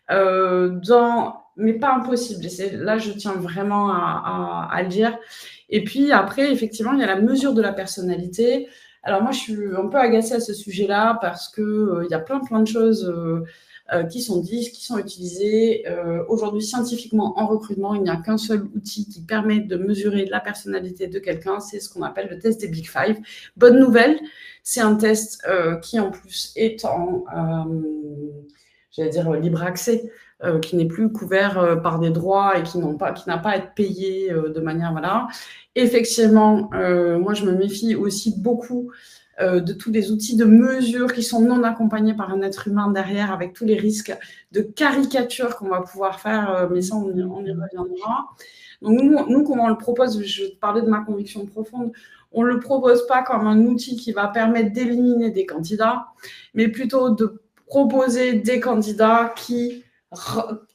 [SPEAKER 2] Mais pas impossible. Et là, je tiens vraiment à le dire. Et puis, après, effectivement, il y a la mesure de la personnalité. Alors, moi, je suis un peu agacée à ce sujet-là parce qu'il y a plein de choses qui sont dites, qui sont utilisées. Aujourd'hui, scientifiquement, en recrutement, il n'y a qu'un seul outil qui permet de mesurer la personnalité de quelqu'un, c'est ce qu'on appelle le test des Big Five. Bonne nouvelle, c'est un test qui, en plus, est en, libre accès, qui n'est plus couvert par des droits et qui n'a pas à être payé de manière... Voilà. Effectivement, moi, je me méfie aussi beaucoup de tous les outils de mesure qui sont non accompagnés par un être humain derrière, avec tous les risques de caricature qu'on va pouvoir faire, mais ça, on y reviendra. Donc, nous, comment on le propose? Je vais te parler de ma conviction profonde. On ne le propose pas comme un outil qui va permettre d'éliminer des candidats, mais plutôt de proposer des candidats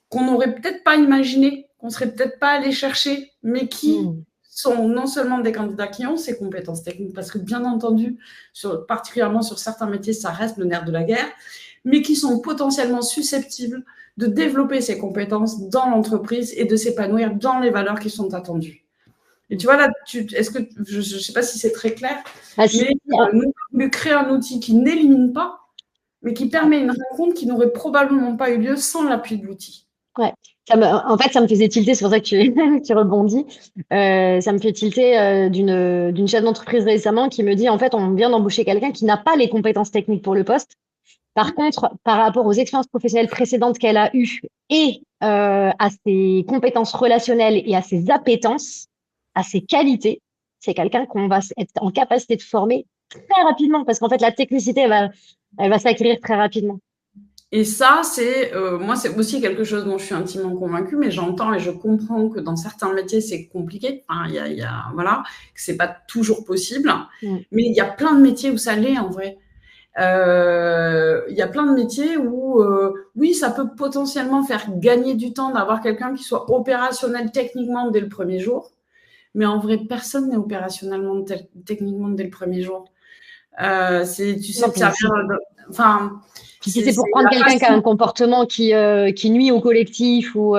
[SPEAKER 2] qu'on n'aurait peut-être pas imaginé, qu'on ne serait peut-être pas allé chercher, mais qui sont non seulement des candidats qui ont ces compétences techniques, parce que bien entendu, particulièrement sur certains métiers, ça reste le nerf de la guerre, mais qui sont potentiellement susceptibles de développer ces compétences dans l'entreprise et de s'épanouir dans les valeurs qui sont attendues. Et tu vois là, est-ce que je ne sais pas si c'est très clair, mais nous créer un outil qui n'élimine pas, mais qui permet une rencontre qui n'aurait probablement pas eu lieu sans l'appui de l'outil.
[SPEAKER 1] Ouais. En fait, ça me faisait tilter, c'est pour ça que tu, tu rebondis. Ça me fait tilter d'une chef d'entreprise récemment qui me dit, en fait, on vient d'embaucher quelqu'un qui n'a pas les compétences techniques pour le poste. Par contre, par rapport aux expériences professionnelles précédentes qu'elle a eues et à ses compétences relationnelles et à ses appétences, à ses qualités, c'est quelqu'un qu'on va être en capacité de former très rapidement parce qu'en fait, la technicité, elle va s'acquérir très rapidement.
[SPEAKER 2] Et ça, moi, c'est aussi quelque chose dont je suis intimement convaincue, mais j'entends et je comprends que dans certains métiers, c'est compliqué. Enfin, voilà, que c'est pas toujours possible. Mais il y a plein de métiers où ça l'est, en vrai. Il y a plein de métiers où, oui, ça peut potentiellement faire gagner du temps d'avoir quelqu'un qui soit opérationnel techniquement dès le premier jour. Mais en vrai, personne n'est opérationnellement techniquement dès le premier jour. Tu sais te servir enfin,
[SPEAKER 1] puis si c'est pour prendre quelqu'un qui a un comportement qui nuit au collectif ou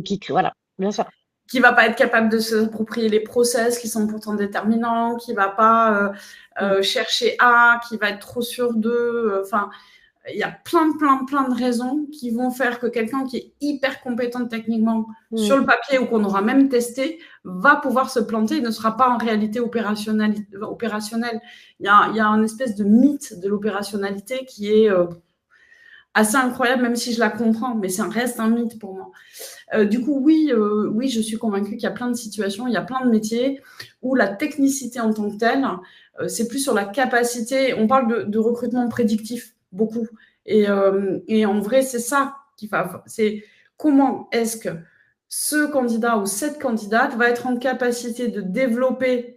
[SPEAKER 1] qui, voilà, bien sûr.
[SPEAKER 2] Qui va pas être capable de s'approprier les process qui sont pourtant déterminants, qui va pas chercher qui va être trop sûr d'eux. Enfin, il y a plein de raisons qui vont faire que quelqu'un qui est hyper compétent techniquement sur le papier ou qu'on aura même testé va pouvoir se planter et ne sera pas en réalité opérationnel. Il y a un espèce de mythe de l'opérationnalité qui est assez incroyable, même si je la comprends, mais ça reste un mythe pour moi. Du coup, oui, je suis convaincue qu'il y a plein de situations, il y a plein de métiers où la technicité en tant que telle, c'est plus sur la capacité. On parle de recrutement prédictif beaucoup. Et en vrai, c'est ça c'est comment est-ce que ce candidat ou cette candidate va être en capacité de développer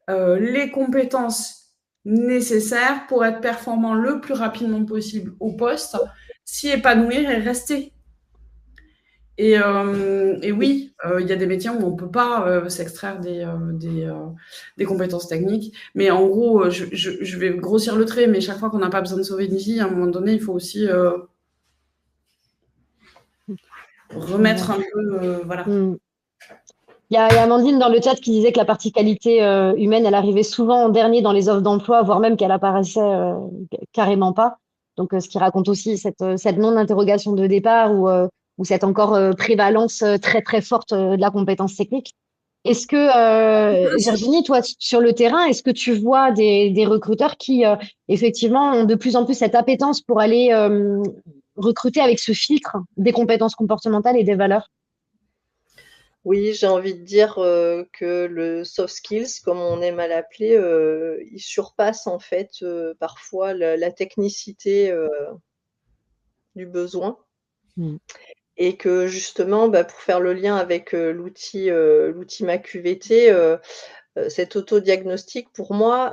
[SPEAKER 2] les compétences nécessaires pour être performant le plus rapidement possible au poste, s'y épanouir et rester. Et oui, il y a des métiers où on ne peut pas s'extraire des compétences techniques. Mais en gros, je vais grossir le trait, mais chaque fois qu'on n'a pas besoin de sauver une vie, à un moment donné, il faut aussi remettre un peu... voilà.
[SPEAKER 1] Il y a Amandine dans le chat qui disait que la partie qualité humaine, elle arrivait souvent en dernier dans les offres d'emploi, voire même qu'elle apparaissait carrément pas. Donc, ce qui raconte aussi cette non-interrogation de départ ou cette encore prévalence très, très forte de la compétence technique. Est-ce que, Virginie, toi, sur le terrain, est-ce que tu vois des recruteurs qui, effectivement, ont de plus en plus cette appétence pour aller recruter avec ce filtre des compétences comportementales et des valeurs?
[SPEAKER 3] Oui, j'ai envie de dire que le soft skills, comme on aime à l'appeler, il surpasse en fait parfois la technicité du besoin. Et que justement, pour faire le lien avec l'outil MaQVT, cet autodiagnostic pour moi,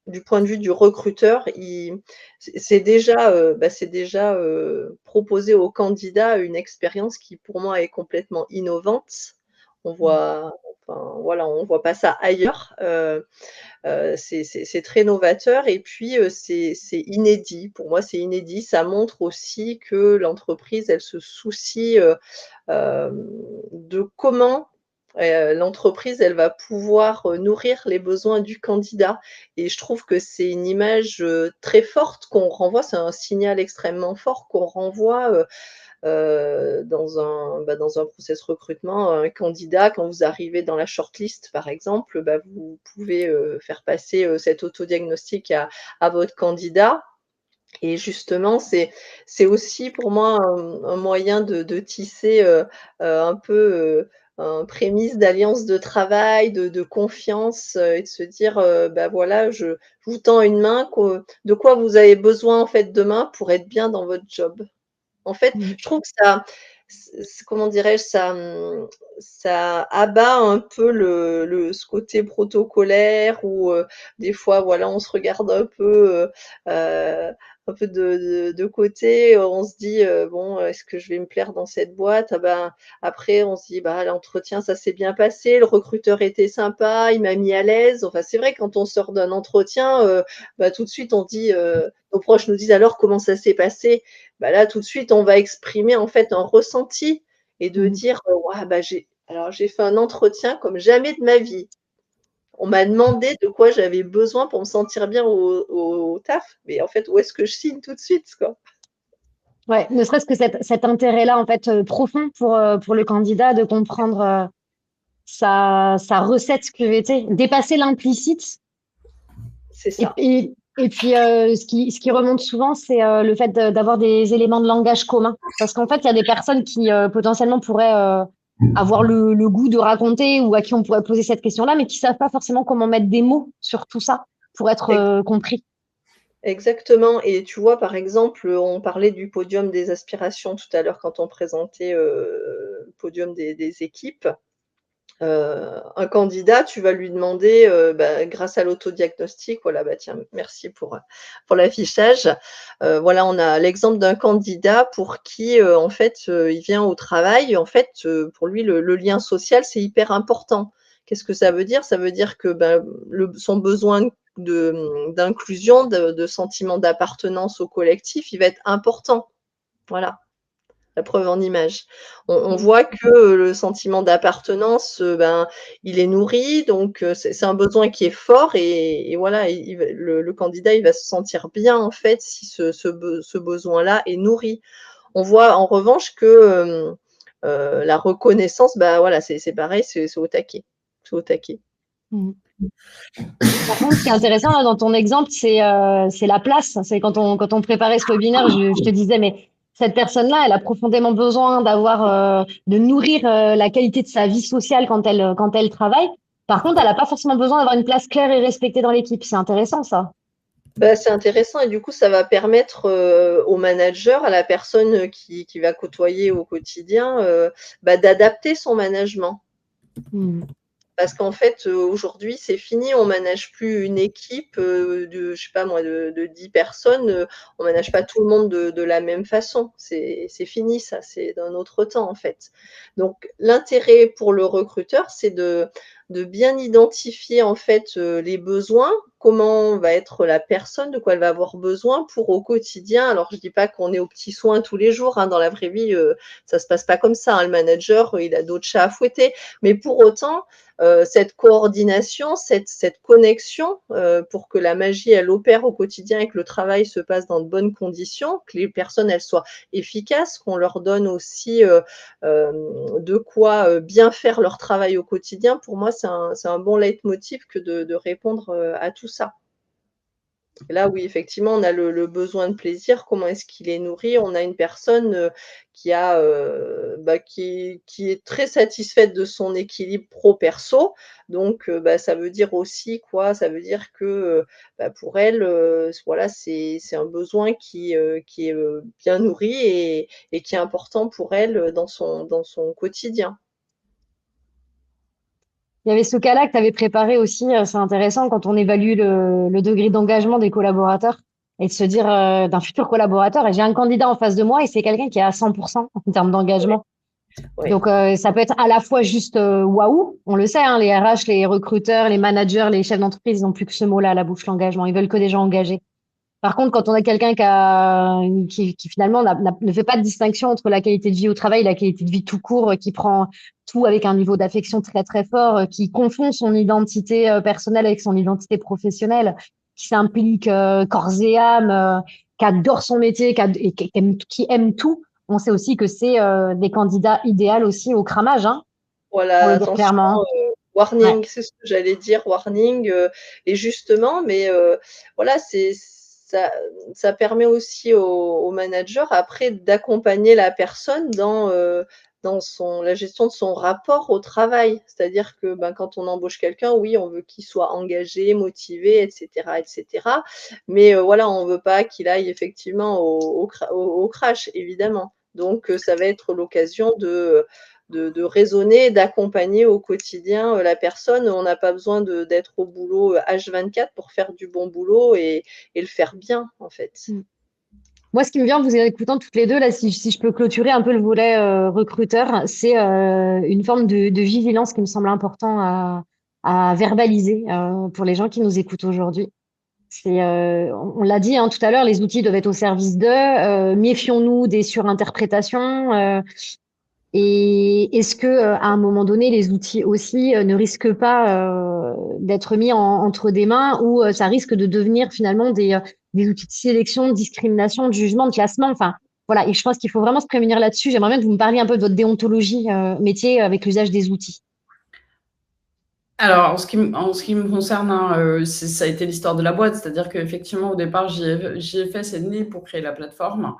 [SPEAKER 3] du point de vue du recruteur, c'est déjà proposer au candidat une expérience qui pour moi est complètement innovante. On voit pas ça ailleurs. C'est très novateur et puis c'est inédit. Pour moi, c'est inédit. Ça montre aussi que l'entreprise, elle se soucie de comment l'entreprise, elle va pouvoir nourrir les besoins du candidat. Et je trouve que c'est une image très forte qu'on renvoie, c'est un signal extrêmement fort qu'on renvoie dans un process recrutement. Un candidat, quand vous arrivez dans la shortlist, par exemple, vous pouvez faire passer cet autodiagnostic à votre candidat. Et justement, c'est aussi pour moi un moyen de tisser un peu un prémisse d'alliance de travail, de confiance et de se dire voilà, je vous tends une main, de quoi vous avez besoin en fait demain pour être bien dans votre job. En fait, je trouve que ça, comment dirais-je, ça abat un peu ce côté protocolaire où des fois, voilà, on se regarde un peu de côté. On se dit bon, est-ce que je vais me plaire dans cette boîte? Après, on se dit l'entretien, ça s'est bien passé, le recruteur était sympa, il m'a mis à l'aise. Enfin, c'est vrai, quand on sort d'un entretien, tout de suite, on dit nos proches nous disent alors comment ça s'est passé. Là, tout de suite, on va exprimer en fait un ressenti et de dire j'ai fait un entretien comme jamais de ma vie. On m'a demandé de quoi j'avais besoin pour me sentir bien au taf. Mais en fait, où est-ce que je signe tout de suite, quoi?
[SPEAKER 1] Ouais, ne serait-ce que cet intérêt-là, en fait, profond pour le candidat de comprendre sa recette scriptée, dépasser l'implicite.
[SPEAKER 3] C'est ça.
[SPEAKER 1] Et puis, ce qui remonte souvent, c'est le fait d'avoir des éléments de langage commun. Parce qu'en fait, il y a des personnes qui potentiellement pourraient avoir le goût de raconter ou à qui on pourrait poser cette question-là, mais qui savent pas forcément comment mettre des mots sur tout ça pour être compris.
[SPEAKER 3] Exactement. Et tu vois, par exemple, on parlait du podium des aspirations tout à l'heure quand on présentait le podium des équipes. Un candidat, tu vas lui demander, grâce à l'autodiagnostic, voilà, bah, tiens, merci pour l'affichage. Voilà, on a l'exemple d'un candidat pour qui, en fait, il vient au travail, en fait, pour lui, le lien social, c'est hyper important. Qu'est-ce que ça veut dire? Ça veut dire que, son besoin d'inclusion, de sentiment d'appartenance au collectif, il va être important. Voilà. La preuve en image. On voit que le sentiment d'appartenance, il est nourri, donc c'est un besoin qui est fort et voilà, le candidat, il va se sentir bien, en fait, si ce besoin-là est nourri. On voit en revanche que, la reconnaissance, voilà, c'est pareil, c'est au taquet. C'est au taquet.
[SPEAKER 1] Mhm. Par contre, ce qui est intéressant là dans ton exemple, c'est la place. C'est quand on préparait ce webinaire, je te disais, mais cette personne-là, elle a profondément besoin de nourrir la qualité de sa vie sociale quand elle travaille. Par contre, elle n'a pas forcément besoin d'avoir une place claire et respectée dans l'équipe. C'est intéressant ça.
[SPEAKER 3] C'est intéressant et du coup, ça va permettre, au manager, à la personne qui va côtoyer au quotidien, d'adapter son management.
[SPEAKER 1] Hmm.
[SPEAKER 3] Parce qu'en fait, aujourd'hui, c'est fini, on manage plus une équipe, de je sais pas moi, de 10 personnes, on manage pas tout le monde de la même façon. C'est fini ça, c'est d'un autre temps, en fait. Donc l'intérêt pour le recruteur, c'est de bien identifier, en fait, les besoins, comment va être la personne, de quoi elle va avoir besoin pour au quotidien. Alors je dis pas qu'on est aux petits soins tous les jours, hein, dans la vraie vie, ça se passe pas comme ça, hein. Le manager, il a d'autres chats à fouetter. Mais pour autant, cette coordination, cette connexion, pour que la magie, elle opère au quotidien et que le travail se passe dans de bonnes conditions, que les personnes, elles soient efficaces, qu'on leur donne aussi de quoi bien faire leur travail au quotidien. Pour moi, c'est un bon leitmotiv que de répondre à tout ça. Et là, oui, effectivement, on a le besoin de plaisir. Comment est-ce qu'il est nourri? On a une personne, qui est très satisfaite de son équilibre pro perso. Donc, ça veut dire aussi quoi? Ça veut dire que, pour elle, voilà, c'est un besoin qui est, bien nourri et qui est important pour elle, dans son quotidien.
[SPEAKER 1] Il y avait ce cas-là que tu avais préparé aussi, c'est intéressant quand on évalue le degré d'engagement des collaborateurs et de se dire d'un futur collaborateur, et j'ai un candidat en face de moi et c'est quelqu'un qui est à 100% en termes d'engagement.
[SPEAKER 3] Oui.
[SPEAKER 1] Donc, ça peut être à la fois juste waouh, on le sait, hein, les RH, les recruteurs, les managers, les chefs d'entreprise, ils n'ont plus que ce mot-là à la bouche, l'engagement. Ils veulent que des gens engagés. Par contre, quand on a quelqu'un qui finalement ne fait pas de distinction entre la qualité de vie au travail et la qualité de vie tout court, qui prend tout avec un niveau d'affection très très fort, qui confond son identité personnelle avec son identité professionnelle, qui s'implique corps et âme, qui adore son métier, qui aime tout, on sait aussi que c'est des candidats idéaux aussi au cramage, hein, pour
[SPEAKER 3] Voilà,
[SPEAKER 1] le dire
[SPEAKER 3] attention,
[SPEAKER 1] clairement. Ouais.
[SPEAKER 3] warning, c'est ce que j'allais dire, warning, et justement, mais voilà, ça permet aussi au manager après d'accompagner la personne dans la gestion de son rapport au travail. C'est-à-dire que, quand on embauche quelqu'un, oui, on veut qu'il soit engagé, motivé et cetera et cetera. Mais voilà, on veut pas qu'il aille effectivement au crash, évidemment. Donc ça va être l'occasion de raisonner, d'accompagner au quotidien, la personne. On n'a pas besoin d'être au boulot, H24 pour faire du bon boulot et le faire bien, en fait.
[SPEAKER 1] Moi, ce qui me vient en vous écoutant toutes les deux, là, si je peux clôturer un peu le volet recruteur, c'est une forme de vigilance qui me semble important à verbaliser pour les gens qui nous écoutent aujourd'hui. On l'a dit hein, tout à l'heure, les outils doivent être au service d'eux. Méfions-nous des surinterprétations. Et est-ce que à un moment donné, les outils aussi ne risquent pas d'être mis entre des mains où ça risque de devenir finalement des outils de sélection, de discrimination, de jugement, de classement. Enfin, voilà. Et je pense qu'il faut vraiment se prémunir là-dessus. J'aimerais bien que vous me parliez un peu de votre déontologie métier avec l'usage des outils.
[SPEAKER 2] Alors, en ce qui me concerne, hein, ça a été l'histoire de la boîte, c'est-à-dire qu'effectivement, au départ, JFS est né pour créer la plateforme,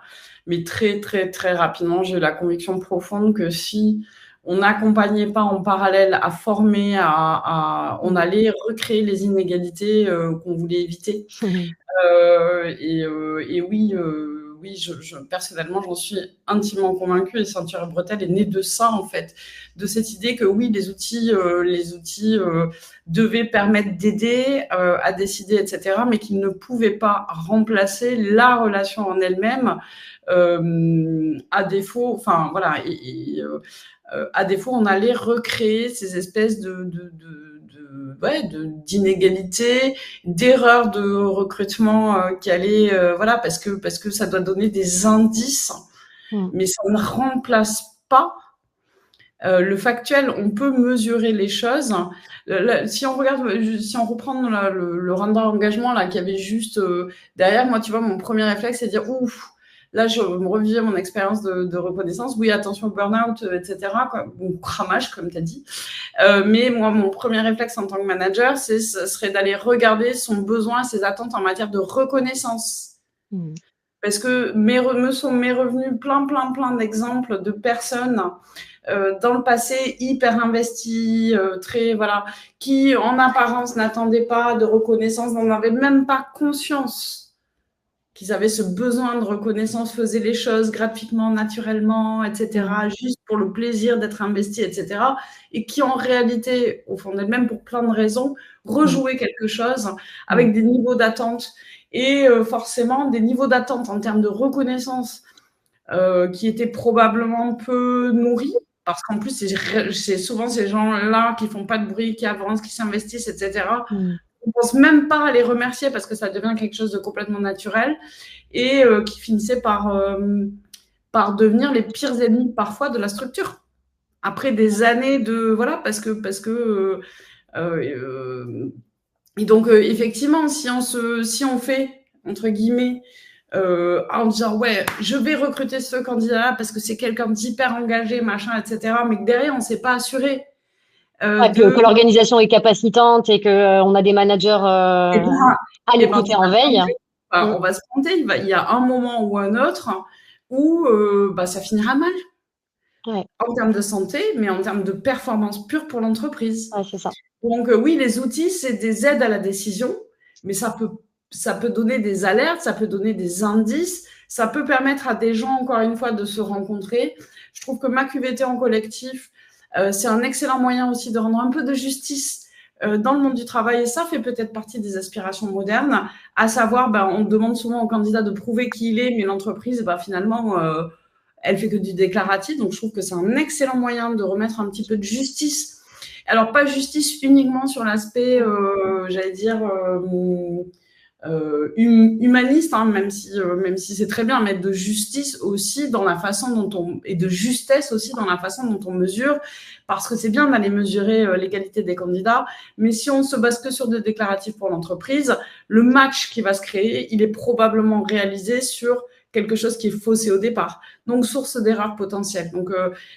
[SPEAKER 2] mais très, très, très rapidement, j'ai eu la conviction profonde que si on n'accompagnait pas en parallèle à former, on allait recréer les inégalités qu'on voulait éviter. Et oui, oui, personnellement, j'en suis intimement convaincue. Et Ceinture et Bretelles est née de ça, en fait, de cette idée que oui, les outils devaient permettre d'aider à décider, etc., mais qu'ils ne pouvaient pas remplacer la relation en elle-même. À défaut, enfin voilà, à défaut, on allait recréer ces espèces d'inégalités, d'erreurs de recrutement qui allaient, voilà, parce que ça doit donner des indices, mais ça ne remplace pas le factuel. On peut mesurer les choses. Si on reprend le render engagement là, qu'il y avait juste derrière moi, tu vois, mon premier réflexe, c'est de dire ouf. Là, je me revivais mon expérience de reconnaissance. Oui, attention au burn-out, etc. Ou cramage, comme tu as dit. Mais moi, mon premier réflexe en tant que manager, ce serait d'aller regarder son besoin, ses attentes en matière de reconnaissance. Parce que me sont revenus plein d'exemples de personnes dans le passé hyper investies, qui en apparence n'attendaient pas de reconnaissance, n'en avaient même pas conscience qu'ils avaient ce besoin de reconnaissance, faisaient les choses gratuitement, naturellement, etc., juste pour le plaisir d'être investis, etc., et qui en réalité, au fond d'elles-mêmes, pour plein de raisons, rejouaient quelque chose avec des niveaux d'attente et forcément des niveaux d'attente en termes de reconnaissance qui étaient probablement peu nourris, parce qu'en plus, c'est souvent ces gens-là qui font pas de bruit, qui avancent, qui s'investissent, etc., on pense même pas à les remercier parce que ça devient quelque chose de complètement naturel et qui finissait par devenir les pires ennemis parfois de la structure. Après des années de voilà parce que et donc effectivement si on fait entre guillemets en disant ouais je vais recruter ce candidat-là parce que c'est quelqu'un d'hyper engagé machin etc. mais que derrière on s'est pas assuré
[SPEAKER 1] que l'organisation est capacitante et qu'on a des managers à l'écoute et en veille.
[SPEAKER 2] On va se planter. Il y a un moment ou un autre où ça finira mal. En termes de santé, mais en termes de performance pure pour l'entreprise.
[SPEAKER 1] C'est ça.
[SPEAKER 2] Donc oui, les outils, c'est des aides à la décision, mais ça peut donner des alertes, ça peut donner des indices, ça peut permettre à des gens, encore une fois, de se rencontrer. Je trouve que MaQVT en collectif, c'est un excellent moyen aussi de rendre un peu de justice dans le monde du travail, et ça fait peut-être partie des aspirations modernes, à savoir, on demande souvent au candidat de prouver qui il est, mais l'entreprise, finalement, elle fait que du déclaratif, donc je trouve que c'est un excellent moyen de remettre un petit peu de justice. Alors, pas justice uniquement sur l'aspect, j'allais dire, humaniste, hein, même si c'est très bien, mais de justice aussi dans la façon et de justesse aussi dans la façon dont on mesure, parce que c'est bien d'aller mesurer l'égalité des candidats, mais si on se base que sur des déclaratifs pour l'entreprise, le match qui va se créer, il est probablement réalisé sur quelque chose qui est faussé au départ, donc source d'erreurs potentielles. Donc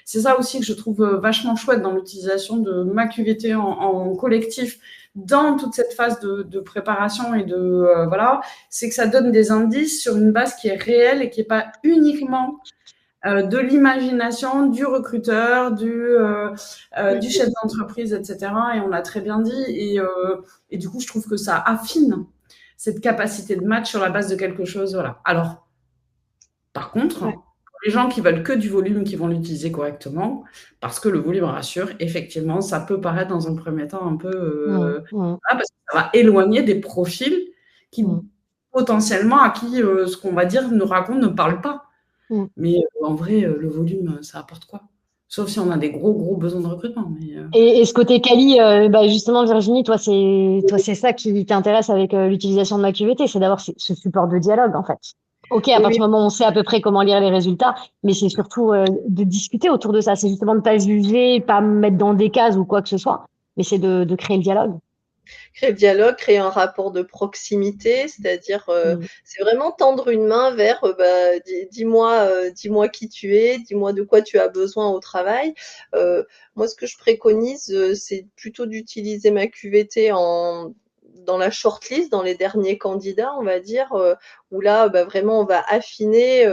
[SPEAKER 2] c'est ça aussi que je trouve vachement chouette dans l'utilisation de MaQVT en collectif dans toute cette phase de préparation et c'est que ça donne des indices sur une base qui est réelle et qui n'est pas uniquement de l'imagination du recruteur, du chef d'entreprise, etc. Et on l'a très bien dit. Et du coup, je trouve que ça affine cette capacité de match sur la base de quelque chose. Voilà. Alors, par contre, pour les gens qui veulent que du volume, qui vont l'utiliser correctement, parce que le volume rassure, effectivement, ça peut paraître dans un premier temps un peu... parce que ça va éloigner des profils qui, potentiellement, à qui ce qu'on va dire, nous raconte, ne parle pas. Mais en vrai, le volume, ça apporte quoi? Sauf si on a des gros besoins de recrutement.
[SPEAKER 1] Et ce côté quali, justement, Virginie, toi, c'est ça qui t'intéresse avec l'utilisation de MaQVT, c'est d'avoir ce support de dialogue, en fait. Ok, à
[SPEAKER 3] Oui,
[SPEAKER 1] partir
[SPEAKER 3] oui.
[SPEAKER 1] du moment où on sait à peu près comment lire les résultats, mais c'est surtout de discuter autour de ça. C'est justement de pas juger, pas mettre dans des cases ou quoi que ce soit, mais c'est de créer le dialogue.
[SPEAKER 3] Créer le dialogue, créer un rapport de proximité, c'est-à-dire,
[SPEAKER 1] Mm.
[SPEAKER 3] c'est vraiment tendre une main vers, bah, dis-moi qui tu es, dis-moi de quoi tu as besoin au travail. Moi, ce que je préconise, c'est plutôt d'utiliser ma QVT dans la shortlist, dans les derniers candidats, on va dire, où là, bah, vraiment on va affiner,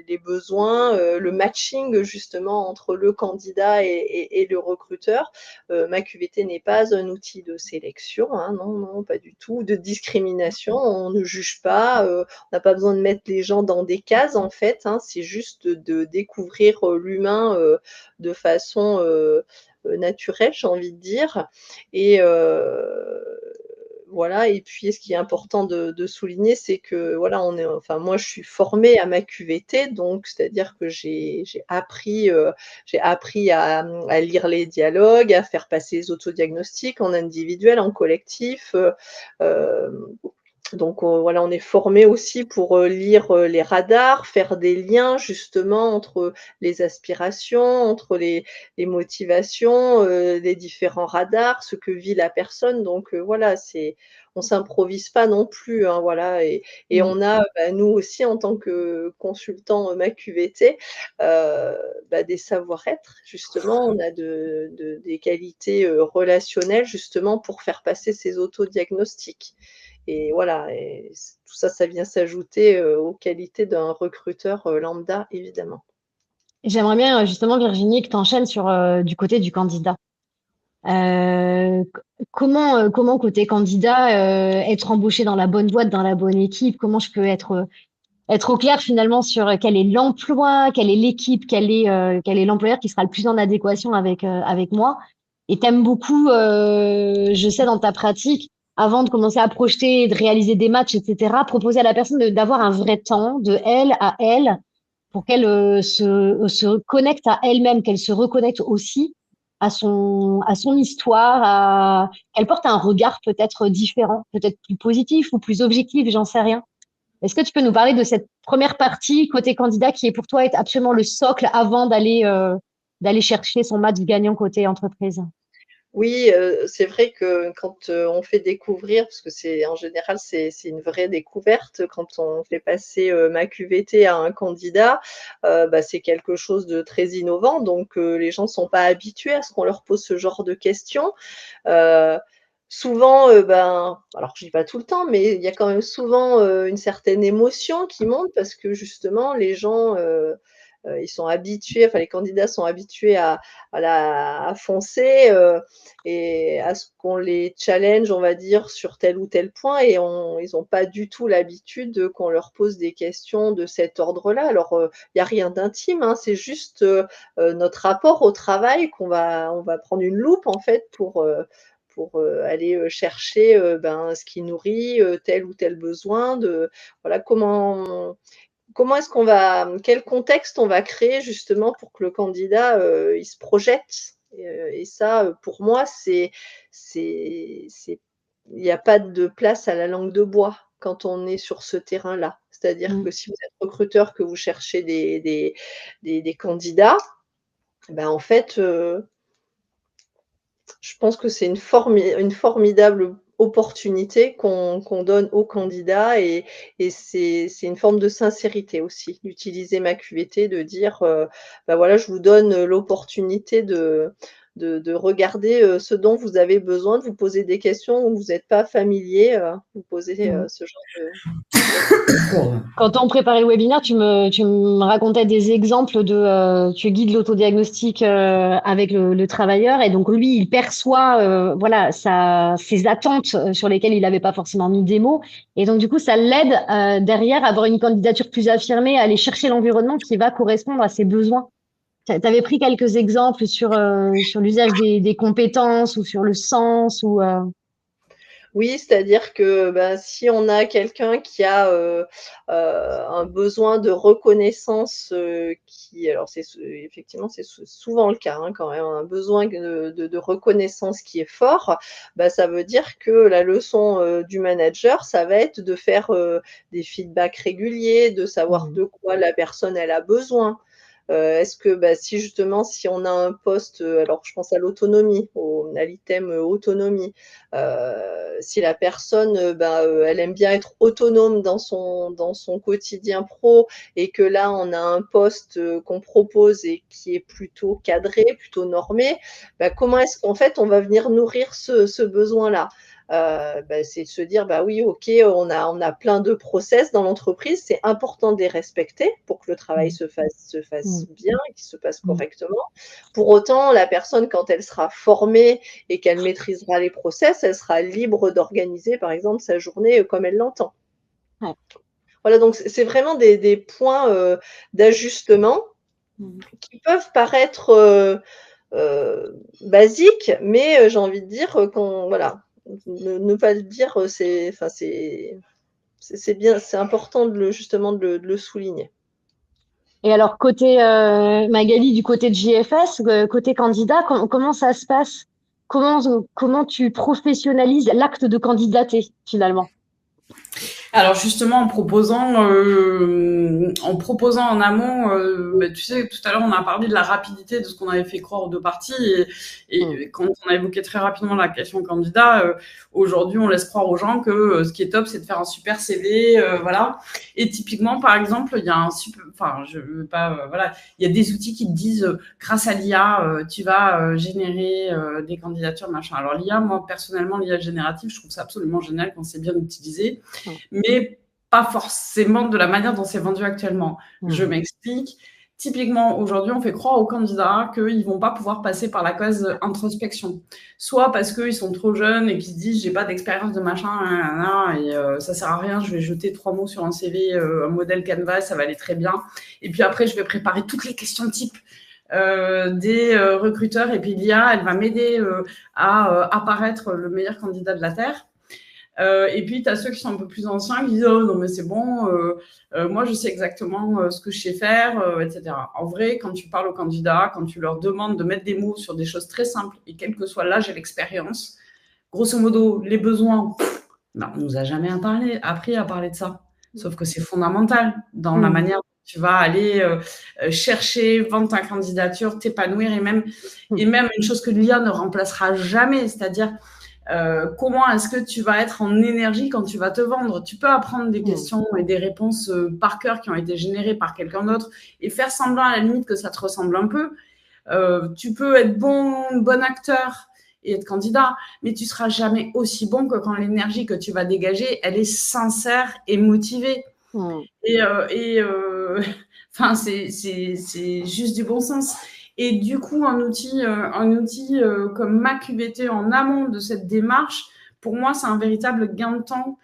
[SPEAKER 3] les besoins, le matching justement entre le candidat et le recruteur. Ma QVT n'est pas un outil de sélection, hein, non, non, pas du tout, de discrimination. On ne juge pas, on n'a pas besoin de mettre les gens dans des cases en fait, hein. C'est juste de découvrir l'humain de façon naturelle, j'ai envie de dire. Et voilà, et puis ce qui est important de souligner, c'est que voilà, enfin moi je suis formée à ma QVT, donc c'est-à-dire que j'ai appris à lire les dialogues, à faire passer les autodiagnostics en individuel, en collectif, hem donc voilà, on est formé aussi pour, lire, les radars, faire des liens justement entre les aspirations, entre les motivations, les différents radars, ce que vit la personne. Donc voilà, on s'improvise pas non plus, hein, voilà, et
[SPEAKER 1] Mm.
[SPEAKER 3] on a, bah, nous aussi en tant que consultants, MaQVT, bah, des savoir-être justement. On a des qualités, relationnelles justement pour faire passer ces autodiagnostics. Et voilà, et tout ça, ça vient s'ajouter, aux qualités d'un recruteur, lambda, évidemment.
[SPEAKER 1] J'aimerais bien justement, Virginie, que tu enchaînes sur du côté du candidat. Comment côté candidat, être embauché dans la bonne boîte, dans la bonne équipe, comment je peux être au clair finalement sur quel est l'emploi, quelle est l'équipe, quel est l'employeur qui sera le plus en adéquation avec moi. Et t'aimes beaucoup, je sais dans ta pratique, avant de commencer à projeter, de réaliser des matchs, etc., proposer à la personne d'avoir un vrai temps de elle à elle pour qu'elle se connecte à elle-même, qu'elle se reconnecte aussi à son histoire, qu'elle porte un regard peut-être différent, peut-être plus positif ou plus objectif, j'en sais rien. Est-ce que tu peux nous parler de cette première partie côté candidat qui est pour toi est absolument le socle avant d'aller chercher son match gagnant côté entreprise?
[SPEAKER 3] Oui, c'est vrai que quand, on fait découvrir, parce que en général, c'est une vraie découverte quand on fait passer, ma QVT à un candidat, bah, c'est quelque chose de très innovant, donc les gens ne sont pas habitués à ce qu'on leur pose ce genre de questions. Heu, Souvent, ben, alors je dis pas tout le temps, mais il y a quand même souvent, une certaine émotion qui monte parce que justement les gens, ils sont habitués, enfin les candidats sont habitués à foncer, et à ce qu'on les challenge, on va dire, sur tel ou tel point, et ils ont pas du tout l'habitude qu'on leur pose des questions de cet ordre-là. Alors, il y a rien d'intime, hein, c'est juste, notre rapport au travail on va prendre une loupe en fait pour aller, chercher, ben, ce qui nourrit, tel ou tel besoin de voilà, comment est-ce qu'on va quel contexte on va créer justement pour que le candidat, il se projette? Et ça, pour moi, c'est il n'y a pas de place à la langue de bois quand on est sur ce terrain-là. C'est-à-dire
[SPEAKER 1] Mm.
[SPEAKER 3] que si vous êtes recruteur, que vous cherchez des candidats, ben, en fait, je pense que c'est une formidable opportunité qu'on donne aux candidats, et c'est une forme de sincérité aussi, d'utiliser ma QVT, de dire, bah, voilà, je vous donne, l'opportunité de regarder, ce dont vous avez besoin, de vous poser des questions où vous n'êtes pas familier, vous posez,
[SPEAKER 1] Mm.
[SPEAKER 3] ce genre de questions.
[SPEAKER 1] Quand on préparait le webinaire, tu me racontais des exemples tu guides l'autodiagnostic avec le travailleur et donc lui, il perçoit voilà ses attentes sur lesquelles il n'avait pas forcément mis des mots et donc du coup, ça l'aide derrière à avoir une candidature plus affirmée, à aller chercher l'environnement qui va correspondre à ses besoins. Tu avais pris quelques exemples sur l'usage des compétences ou sur le sens ou
[SPEAKER 3] Oui, c'est-à-dire que, si on a quelqu'un qui a, un besoin de reconnaissance, alors effectivement, c'est souvent le cas, hein, quand même, un besoin de reconnaissance qui est fort, ça veut dire que la leçon, du manager, ça va être de faire, des feedbacks réguliers, de savoir
[SPEAKER 1] Mmh.
[SPEAKER 3] de quoi la personne elle a besoin. Est-ce que, si justement, si on a un poste, alors je pense à l'autonomie, à l'item, autonomie, si la personne, elle aime bien être autonome dans son quotidien pro et que là, on a un poste, qu'on propose et qui est plutôt cadré, plutôt normé, comment est-ce qu'en fait, on va venir nourrir ce besoin-là? C'est de se dire: «Bah oui, OK, on a plein de process dans l'entreprise, c'est important de les respecter pour que le travail
[SPEAKER 1] Mmh.
[SPEAKER 3] se fasse
[SPEAKER 1] Mmh.
[SPEAKER 3] bien, qu'il se passe
[SPEAKER 1] Mmh.
[SPEAKER 3] correctement». Pour autant, la personne, quand elle sera formée et qu'elle maîtrisera les process, elle sera libre d'organiser, par exemple, sa journée, comme elle l'entend.
[SPEAKER 1] Ouais.
[SPEAKER 3] Voilà, donc c'est vraiment des points, d'ajustement
[SPEAKER 1] Mmh.
[SPEAKER 3] qui peuvent paraître, basiques, mais j'ai envie de dire, qu'on voilà, ne pas le dire, c'est bien, c'est important justement de le souligner.
[SPEAKER 1] Et alors, côté Magali, du côté de JFS, côté candidat, comment ça se passe? Comment tu professionnalises l'acte de candidater, finalement?
[SPEAKER 2] Alors justement, en proposant en amont, tu sais, tout à l'heure on a parlé de la rapidité de ce qu'on avait fait croire aux deux parties,
[SPEAKER 1] Mmh.
[SPEAKER 2] et quand on a évoqué très rapidement la question candidat, aujourd'hui on laisse croire aux gens que ce qui est top, c'est de faire un super CV, voilà. Et typiquement, par exemple, il y a je veux pas, voilà, il y a des outils qui te disent, grâce à l'IA, tu vas générer des candidatures, machin. Alors l'IA, moi personnellement, l'IA générative, je trouve ça absolument génial quand c'est bien utilisé,
[SPEAKER 1] Mmh.
[SPEAKER 2] mais pas forcément de la manière dont c'est vendu actuellement. Je
[SPEAKER 1] Mmh.
[SPEAKER 2] m'explique. Typiquement, aujourd'hui, on fait croire aux candidats qu'ils ne vont pas pouvoir passer par la case introspection. Soit parce qu'ils sont trop jeunes et qu'ils se disent « j'ai pas d'expérience de machin, et ça sert à rien, je vais jeter 3 mots sur un CV, un modèle Canva, ça va aller très bien. Et puis après, je vais préparer toutes les questions type des recruteurs, et puis l'IA, elle va m'aider à apparaître le meilleur candidat de la Terre. » Et puis, tu as ceux qui sont un peu plus anciens qui disent « oh non, mais c'est bon, moi, je sais exactement ce que je sais faire, etc. » En vrai, quand tu parles aux candidats, quand tu leur demandes de mettre des mots sur des choses très simples, et quel que soit l'âge et l'expérience, grosso modo, les besoins, on ne nous a jamais appris à parler de ça. Sauf que c'est fondamental dans la
[SPEAKER 1] Mmh.
[SPEAKER 2] manière dont tu vas aller chercher, vendre ta candidature, t'épanouir, et même une chose que l'IA ne remplacera jamais, c'est-à-dire comment est-ce que tu vas être en énergie quand tu vas te vendre? Tu peux apprendre des questions et des réponses par cœur qui ont été générées par quelqu'un d'autre et faire semblant à la limite que ça te ressemble un peu. Tu peux être bon acteur et être candidat, mais tu seras jamais aussi bon que quand l'énergie que tu vas dégager, elle est sincère et motivée.
[SPEAKER 1] Mmh.
[SPEAKER 2] Enfin, c'est juste du bon sens. Et du coup, un outil comme MaQBT en amont de cette démarche, pour moi, c'est un véritable gain de temps.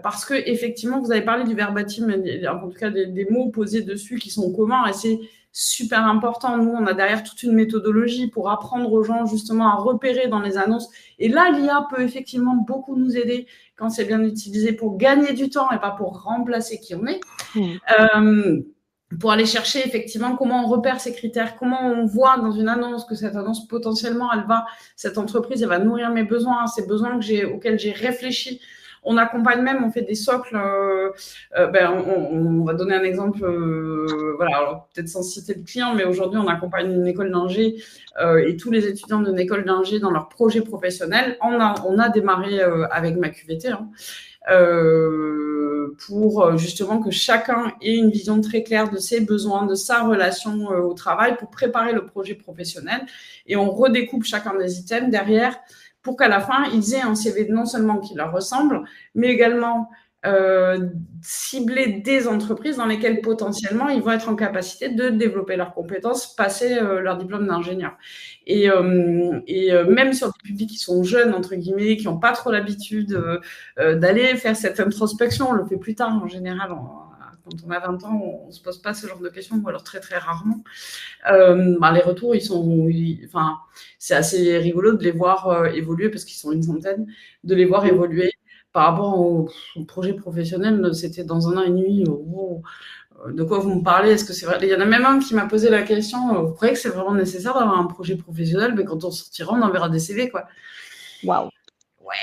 [SPEAKER 2] Parce que effectivement, vous avez parlé du verbatim, en tout cas des mots posés dessus qui sont communs, et c'est super important. Nous, on a derrière toute une méthodologie pour apprendre aux gens justement à repérer dans les annonces. Et là, l'IA peut effectivement beaucoup nous aider quand c'est bien utilisé pour gagner du temps et pas pour remplacer qui on est.
[SPEAKER 1] Mmh.
[SPEAKER 2] Pour aller chercher effectivement comment on repère ces critères, comment on voit dans une annonce que cette annonce potentiellement, cette entreprise, elle va nourrir mes besoins, ces besoins auxquels j'ai réfléchi. On accompagne même, on fait des socles. On va donner un exemple, voilà, alors peut-être sans citer le client, mais aujourd'hui on accompagne une école d'ingé et tous les étudiants d'une école d'ingé dans leur projet professionnel. On a démarré avec MaQBT. Pour justement que chacun ait une vision très claire de ses besoins, de sa relation au travail pour préparer le projet professionnel. Et on redécoupe chacun des items derrière pour qu'à la fin, ils aient un CV non seulement qui leur ressemble, mais également cibler des entreprises dans lesquelles potentiellement ils vont être en capacité de développer leurs compétences, passer leur diplôme d'ingénieur. Et même sur des publics qui sont jeunes, entre guillemets, qui n'ont pas trop l'habitude d'aller faire cette introspection, on le fait plus tard en général quand on a 20 ans, on ne se pose pas ce genre de questions, ou alors très très rarement. Les retours, c'est assez rigolo de les voir évoluer, parce qu'ils sont une centaine, de les voir évoluer par rapport au projet professionnel. C'était dans un an et demi. De quoi vous me parlez? Est-ce que c'est vrai? Il y en a même un qui m'a posé la question, vous croyez que c'est vraiment nécessaire d'avoir un projet professionnel? Mais quand on sortira, on enverra des CV, quoi.
[SPEAKER 1] Waouh.
[SPEAKER 2] Ouais.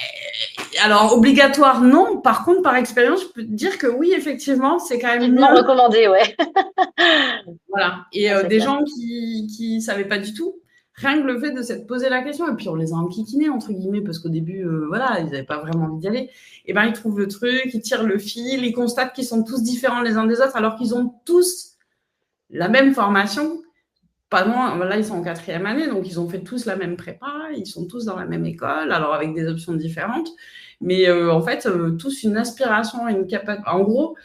[SPEAKER 2] Alors, obligatoire, non. Par contre, par expérience, je peux te dire que oui, effectivement, c'est quand même
[SPEAKER 1] Non recommandé, ouais.
[SPEAKER 2] Voilà. Et des gens qui savaient pas du tout, rien que le fait de s'être posé la question, et puis on les a enquiquinés, entre guillemets, parce qu'au début, ils n'avaient pas vraiment envie d'y aller. Et ben, ils trouvent le truc, ils tirent le fil, ils constatent qu'ils sont tous différents les uns des autres, alors qu'ils ont tous la même formation. Pas loin, là, ils sont en 4e année, donc ils ont fait tous la même prépa, ils sont tous dans la même école, alors avec des options différentes, mais en fait, tous une aspiration, une capacité. En gros,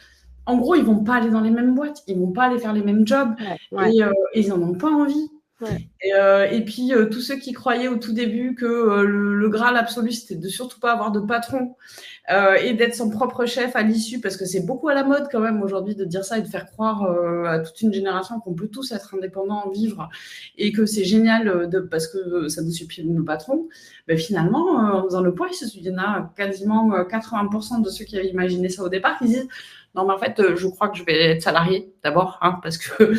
[SPEAKER 2] ils vont pas aller dans les mêmes boîtes, ils vont pas aller faire les mêmes jobs, et ils n'en ont pas envie.
[SPEAKER 1] Ouais.
[SPEAKER 2] Et puis, tous ceux qui croyaient au tout début que le Graal absolu, c'était de surtout pas avoir de patron et d'être son propre chef à l'issue, parce que c'est beaucoup à la mode quand même aujourd'hui de dire ça et de faire croire à toute une génération qu'on peut tous être indépendants, vivre, et que c'est génial parce que ça nous supprime nos patrons. Mais finalement, en faisant le poids, il y en a quasiment 80% de ceux qui avaient imaginé ça au départ qui disent non, mais en fait, je crois que je vais être salarié d'abord, parce que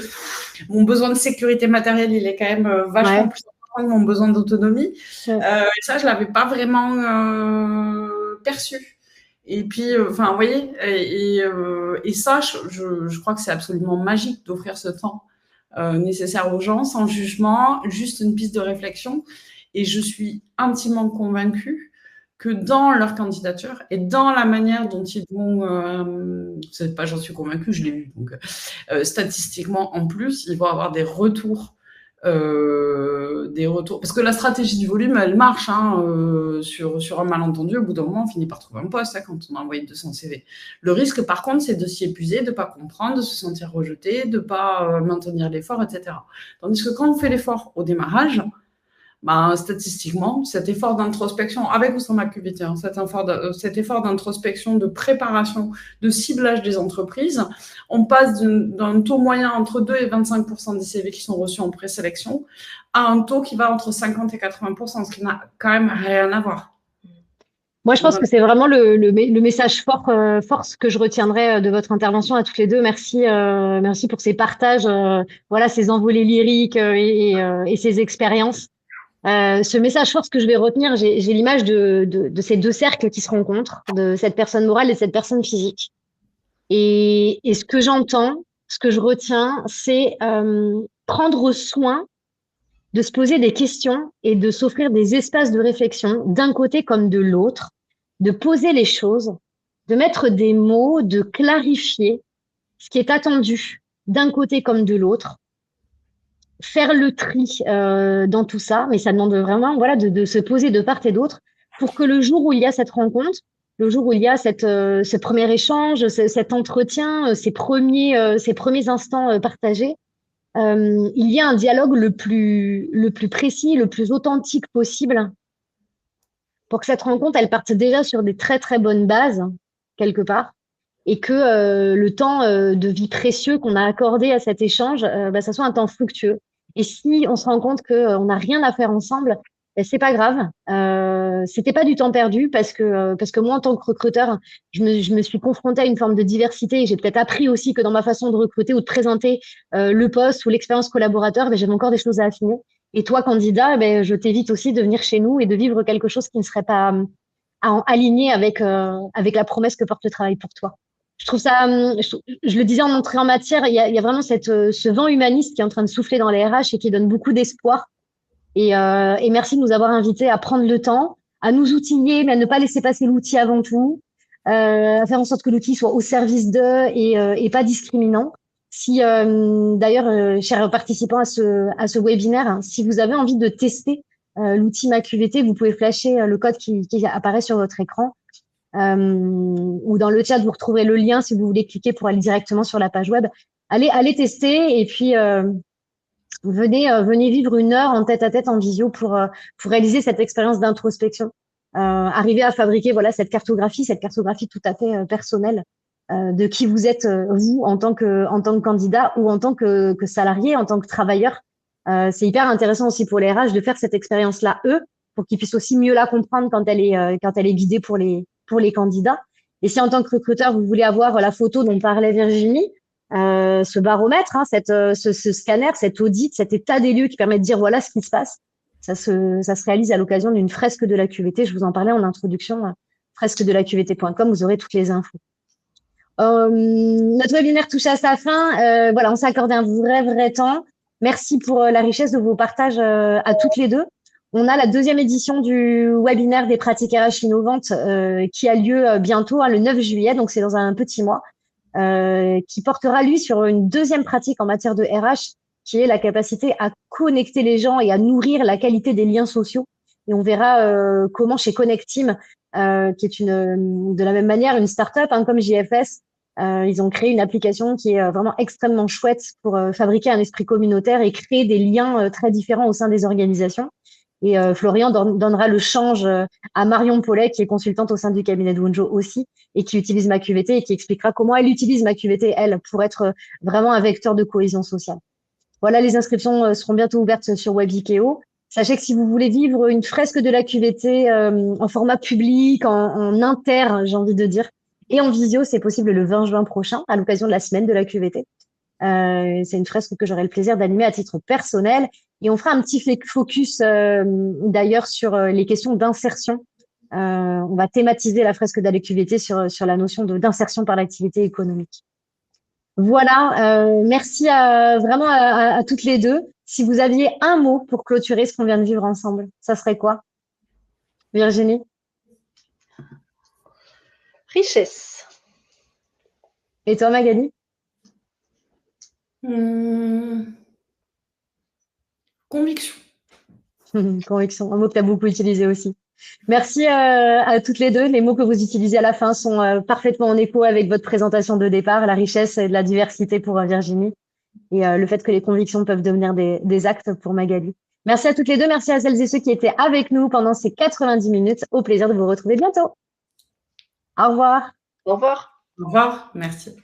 [SPEAKER 2] mon besoin de sécurité matérielle, il est quand même vachement plus important que mon besoin d'autonomie. Et ça, je l'avais pas vraiment perçu. Et puis, vous voyez, et ça, je crois que c'est absolument magique d'offrir ce temps nécessaire aux gens, sans jugement, juste une piste de réflexion. Et je suis intimement convaincue que dans leur candidature et dans la manière dont ils vont, c'est pas j'en suis convaincue, je l'ai vu, donc statistiquement en plus, ils vont avoir des retours, parce que la stratégie du volume, elle marche sur un malentendu. Au bout d'un moment, on finit par trouver un poste quand on a envoyé 200 CV. Le risque, par contre, c'est de s'y épuiser, de ne pas comprendre, de se sentir rejeté, de ne pas maintenir l'effort, etc. Tandis que quand on fait l'effort au démarrage, statistiquement, cet effort d'introspection, avec ou sans ma QVT, cet effort d'introspection, de préparation, de ciblage des entreprises, on passe d'un taux moyen entre 2 et 25% des CV qui sont reçus en présélection à un taux qui va entre 50 et 80%, ce qui n'a quand même rien à voir.
[SPEAKER 1] Moi, je pense que c'est vraiment le message fort que je retiendrai de votre intervention à toutes les deux. Merci pour ces partages, ces envolées lyriques et ces expériences. Ce message fort, ce que je vais retenir, j'ai l'image de ces deux cercles qui se rencontrent, de cette personne morale et cette personne physique. Et ce que j'entends, ce que je retiens, c'est prendre soin de se poser des questions et de s'offrir des espaces de réflexion d'un côté comme de l'autre, de poser les choses, de mettre des mots, de clarifier ce qui est attendu d'un côté comme de l'autre, faire le tri dans tout ça, mais ça demande vraiment de se poser de part et d'autre pour que le jour où il y a cette rencontre, le jour où il y a ce premier échange, cet entretien, ces premiers instants partagés, il y a un dialogue le plus précis, le plus authentique possible pour que cette rencontre, elle parte déjà sur des très, très bonnes bases, quelque part, et que le temps de vie précieux qu'on a accordé à cet échange, ça soit un temps fructueux. Et si on se rend compte qu'on n'a rien à faire ensemble, c'est pas grave. C'était pas du temps perdu parce que moi, en tant que recruteur, je me suis confrontée à une forme de diversité et j'ai peut-être appris aussi que dans ma façon de recruter ou de présenter le poste ou l'expérience collaborateur, j'avais encore des choses à affiner. Et toi, candidat, je t'évite aussi de venir chez nous et de vivre quelque chose qui ne serait pas aligné avec la promesse que porte le travail pour toi. Je trouve ça, je le disais en entrée en matière, il y a vraiment ce vent humaniste qui est en train de souffler dans les RH et qui donne beaucoup d'espoir. Et merci de nous avoir invités à prendre le temps, à nous outiller, mais à ne pas laisser passer l'outil avant tout, à faire en sorte que l'outil soit au service d'eux et pas discriminant. Si d'ailleurs, chers participants à ce webinaire, si vous avez envie de tester l'outil MaQVT, vous pouvez flasher le code qui apparaît sur votre écran. Ou dans le chat, vous retrouverez le lien si vous voulez cliquer pour aller directement sur la page web. Allez tester et puis venez vivre une heure en tête-à-tête en visio pour réaliser cette expérience d'introspection. Arriver à fabriquer cette cartographie tout à fait personnelle de qui vous êtes, vous, en tant que candidat ou en tant que salarié, en tant que travailleur. C'est hyper intéressant aussi pour les RH de faire cette expérience-là, eux, pour qu'ils puissent aussi mieux la comprendre quand elle est guidée pour les candidats. Et si en tant que recruteur, vous voulez avoir la photo dont parlait Virginie, ce baromètre, hein, ce scanner, cet audit, cet état des lieux qui permet de dire voilà ce qui se passe, ça se réalise à l'occasion d'une fresque de la QVT. Je vous en parlais en introduction, fresquedelaqvt.com, vous aurez toutes les infos. Notre webinaire touche à sa fin. Voilà, on s'est accordé un vrai temps. Merci pour la richesse de vos partages à toutes les deux. On a la 2e édition du webinaire des pratiques RH innovantes qui a lieu bientôt, hein, le 9 juillet, donc c'est dans un petit mois, qui portera, lui, sur une 2e pratique en matière de RH, qui est la capacité à connecter les gens et à nourrir la qualité des liens sociaux. Et on verra comment chez Connecteam, qui est de la même manière une start-up, hein, comme JFS, ils ont créé une application qui est vraiment extrêmement chouette pour fabriquer un esprit communautaire et créer des liens très différents au sein des organisations. Et Florian donnera le change à Marion Paulet, qui est consultante au sein du cabinet de Wunjo aussi, et qui utilise ma QVT et qui expliquera comment elle utilise ma QVT, elle, pour être vraiment un vecteur de cohésion sociale. Voilà, les inscriptions seront bientôt ouvertes sur Webikeo. Sachez que si vous voulez vivre une fresque de la QVT en format public, en inter, j'ai envie de dire, et en visio, c'est possible le 20 juin prochain, à l'occasion de la semaine de la QVT. C'est une fresque que j'aurai le plaisir d'animer à titre personnel. Et on fera un petit focus d'ailleurs sur les questions d'insertion. On va thématiser la fresque de la QVT sur la notion d'insertion par l'activité économique. Voilà, merci vraiment à toutes les deux. Si vous aviez un mot pour clôturer ce qu'on vient de vivre ensemble, ça serait quoi, Virginie?
[SPEAKER 3] Richesse.
[SPEAKER 1] Et toi, Magali?
[SPEAKER 2] Conviction.
[SPEAKER 1] Conviction, un mot que tu as beaucoup utilisé aussi. Merci à toutes les deux. Les mots que vous utilisez à la fin sont parfaitement en écho avec votre présentation de départ, la richesse et de la diversité pour Virginie et le fait que les convictions peuvent devenir des actes pour Magali. Merci à toutes les deux. Merci à celles et ceux qui étaient avec nous pendant ces 90 minutes. Au plaisir de vous retrouver bientôt. Au revoir.
[SPEAKER 3] Au revoir.
[SPEAKER 2] Au revoir. Merci.